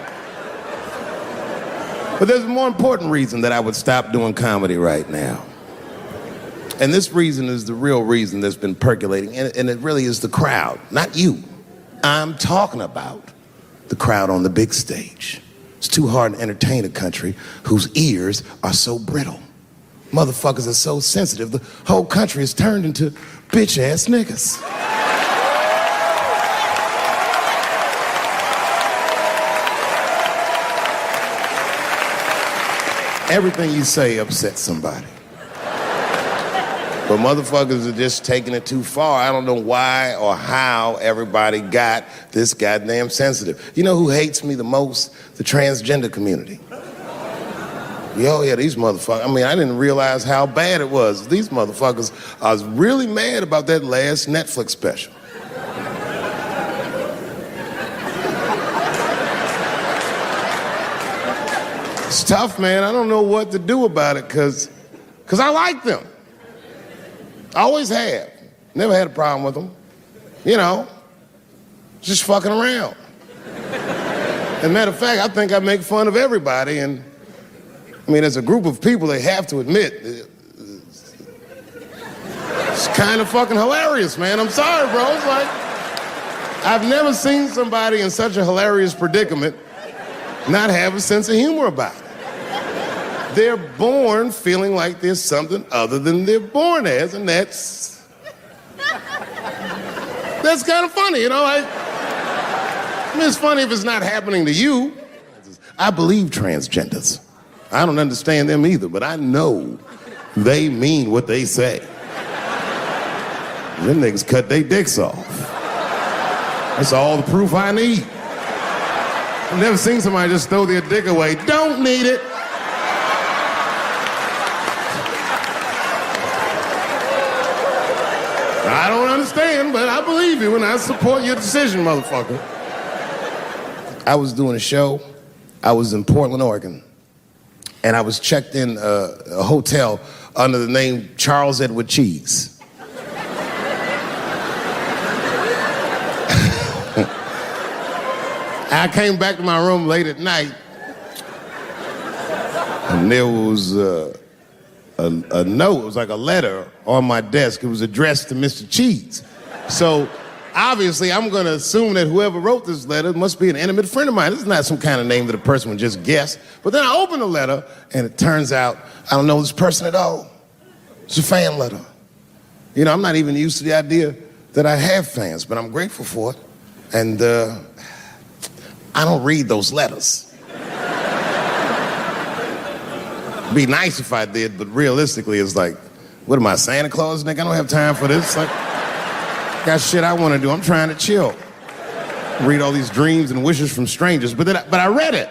But there's a more important reason that I would stop doing comedy right now. And this reason is the real reason that's been percolating, and it really is the crowd, not you. I'm talking about the crowd on the big stage. It's too hard to entertain a country whose ears are so brittle. Motherfuckers are so sensitive, the whole country is turned into bitch-ass niggas. Everything you say upsets somebody. But motherfuckers are just taking it too far. I don't know why or how everybody got this goddamn sensitive. You know who hates me the most? The transgender community. Yeah, these motherfuckers. I mean, I didn't realize how bad it was. These motherfuckers, I was really mad about that last Netflix special. It's tough, man. I don't know what to do about it because I like them. I always have. Never had a problem with them. You know, just fucking around. As a matter of fact, I think I make fun of everybody, and I mean, as a group of people, they have to admit, it's kind of fucking hilarious, man. I'm sorry, bro. It's like, I've never seen somebody in such a hilarious predicament not have a sense of humor about it. They're born feeling like there's something other than they're born as, and that's kind of funny, you know? I mean, it's funny if it's not happening to you. I believe transgenders. I don't understand them either, but I know they mean what they say. Them niggas cut their dicks off. That's all the proof I need. I've never seen somebody just throw their dick away. Don't need it. I don't understand, but I believe you and I support your decision, motherfucker. I was doing a show. I was in Portland, Oregon. And I was checked in a hotel under the name Charles Edward Cheese. I came back to my room late at night, and there was a note. It was like a letter on my desk. It was addressed to Mr. Cheese. So obviously, I'm going to assume that whoever wrote this letter must be an intimate friend of mine. This is not some kind of name that a person would just guess. But then I open the letter, and it turns out I don't know this person at all. It's a fan letter. You know, I'm not even used to the idea that I have fans, but I'm grateful for it. And I don't read those letters. It'd be nice if I did, but realistically, it's like, what am I, Santa Claus, nigga? I don't have time for this. Like, got shit I want to do. I'm trying to chill. Read all these dreams and wishes from strangers. But I read it.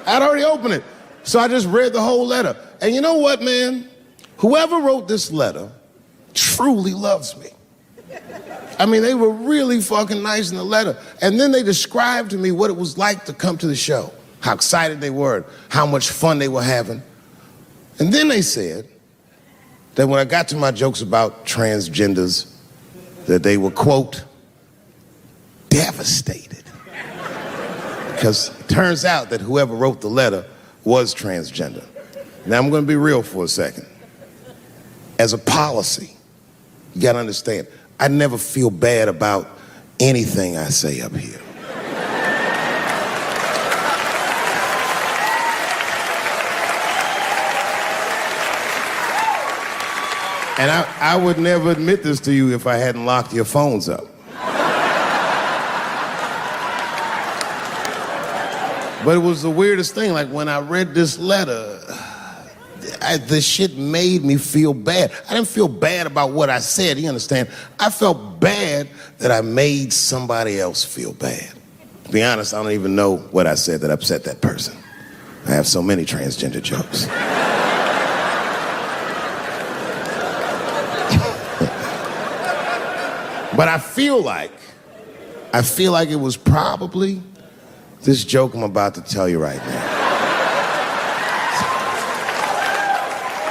I'd already opened it. So I just read the whole letter. And you know what, man? Whoever wrote this letter truly loves me. I mean, they were really fucking nice in the letter. And then they described to me what it was like to come to the show, how excited they were, how much fun they were having. And then they said that when I got to my jokes about transgenders, that they were, quote, devastated. Because it turns out that whoever wrote the letter was transgender. Now, I'm going to be real for a second. As a policy, you got to understand, I never feel bad about anything I say up here. And I would never admit this to you if I hadn't locked your phones up. But it was the weirdest thing. Like, when I read this letter, this shit made me feel bad. I didn't feel bad about what I said, you understand? I felt bad that I made somebody else feel bad. To be honest, I don't even know what I said that upset that person. I have so many transgender jokes. But I feel like it was probably this joke I'm about to tell you right now.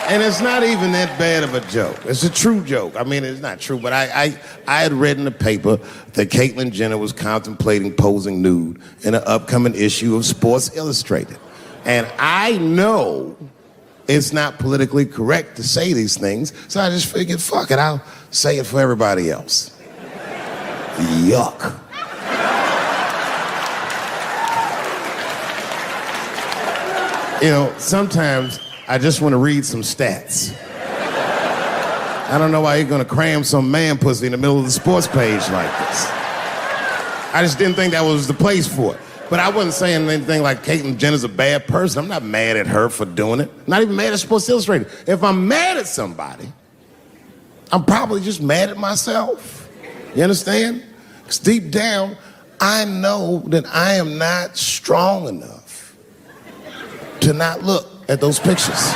And it's not even that bad of a joke. It's a true joke. I mean, it's not true, but I had read in the paper that Caitlyn Jenner was contemplating posing nude in an upcoming issue of Sports Illustrated. And I know it's not politically correct to say these things, so I just figured, fuck it, I'll say it for everybody else. Yuck. You know, sometimes I just want to read some stats. I don't know why you're going to cram some man pussy in the middle of the sports page like this. I just didn't think that was the place for it. But I wasn't saying anything like Caitlyn Jenner's a bad person. I'm not mad at her for doing it. Not even mad at Sports Illustrated. If I'm mad at somebody, I'm probably just mad at myself. You understand? Because deep down, I know that I am not strong enough to not look at those pictures.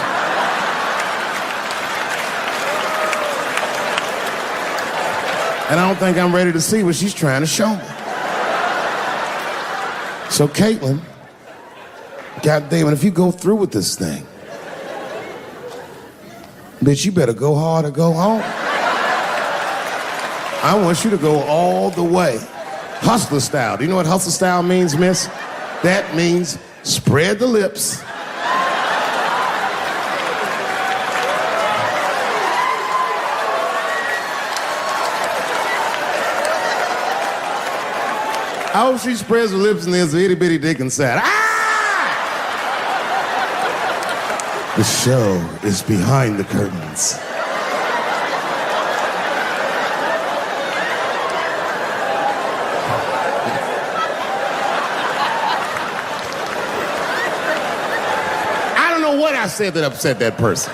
And I don't think I'm ready to see what she's trying to show me. So Caitlyn, goddamn it, if you go through with this thing, bitch, you better go hard or go home. I want you to go all the way. Hustler style. Do you know what hustler style means, miss? That means spread the lips. I hope she spreads her lips and there's an itty bitty dick inside. Ah! The show is behind the curtains. I don't know what I said that upset that person.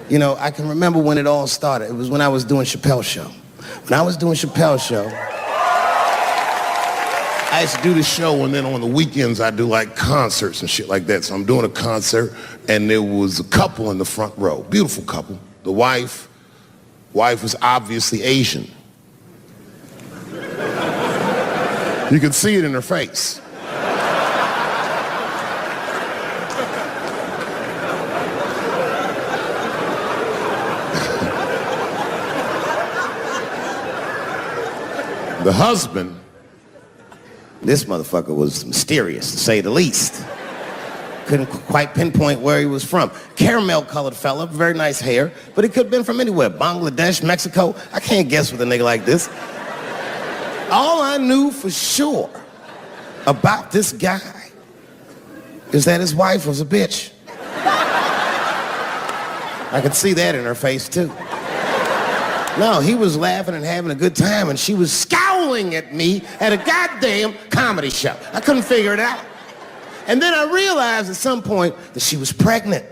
You know, I can remember when it all started. It was when I was doing Chappelle show. When I was doing Chappelle show, I used to do the show, and then on the weekends I do like concerts and shit like that. So I'm doing a concert, and there was a couple in the front row, beautiful couple. The wife was obviously Asian. You could see it in her face. The husband, this motherfucker was mysterious, to say the least. Couldn't quite pinpoint where he was from. Caramel-colored fella, very nice hair, but he could have been from anywhere. Bangladesh, Mexico. I can't guess with a nigga like this. All I knew for sure about this guy is that his wife was a bitch. I could see that in her face, too. No, he was laughing and having a good time, and she was scowling at me at a goddamn comedy show. I couldn't figure it out. And then I realized at some point that she was pregnant,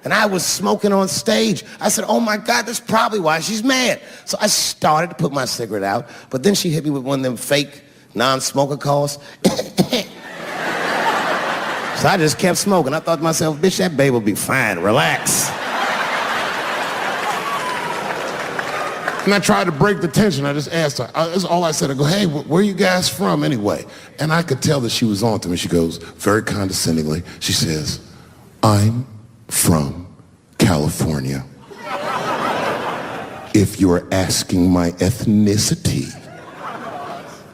and I was smoking on stage. I said, oh my God, that's probably why she's mad. So I started to put my cigarette out, but then she hit me with one of them fake non-smoker calls. So I just kept smoking. I thought to myself, bitch, that baby will be fine, relax. And I tried to break the tension. I just asked her. That's all I said. I go, hey, where are you guys from anyway? And I could tell that she was on to me. She goes, very condescendingly, she says, I'm from California. If you're asking my ethnicity,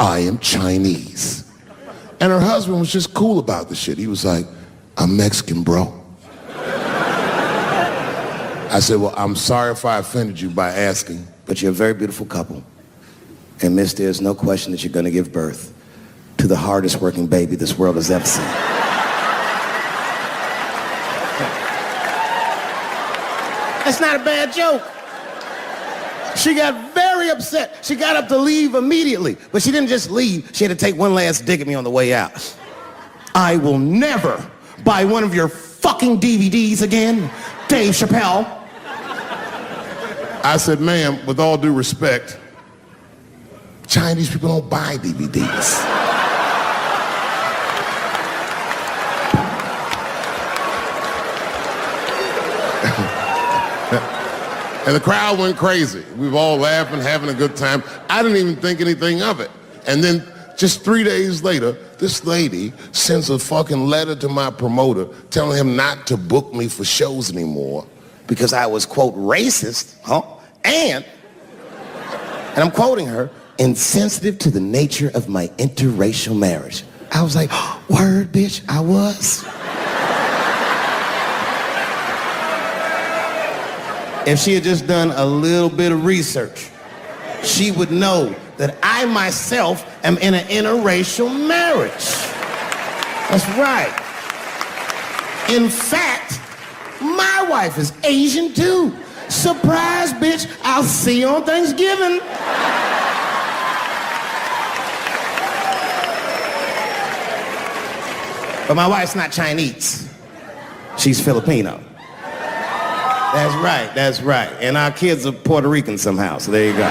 I am Chinese. And her husband was just cool about the shit. He was like, I'm Mexican, bro. I said, well, I'm sorry if I offended you by asking, but you're a very beautiful couple. And miss, there's no question that you're gonna give birth to the hardest working baby this world has ever seen. That's not a bad joke. She got very upset. She got up to leave immediately, but she didn't just leave. She had to take one last dig at me on the way out. I will never buy one of your fucking DVDs again, Dave Chappelle. I said, ma'am, with all due respect, Chinese people don't buy DVDs. And the crowd went crazy. We were all laughing, having a good time. I didn't even think anything of it. And then just 3 days later, this lady sends a fucking letter to my promoter telling him not to book me for shows anymore because I was, quote, racist, and I'm quoting her, insensitive to the nature of my interracial marriage. I was like, word, bitch, I was. If she had just done a little bit of research, she would know that I myself am in an interracial marriage. That's right. In fact, my wife is Asian too. Surprise, bitch, I'll see you on Thanksgiving. But my wife's not Chinese. She's Filipino. That's right, that's right. And our kids are Puerto Rican somehow, so there you go.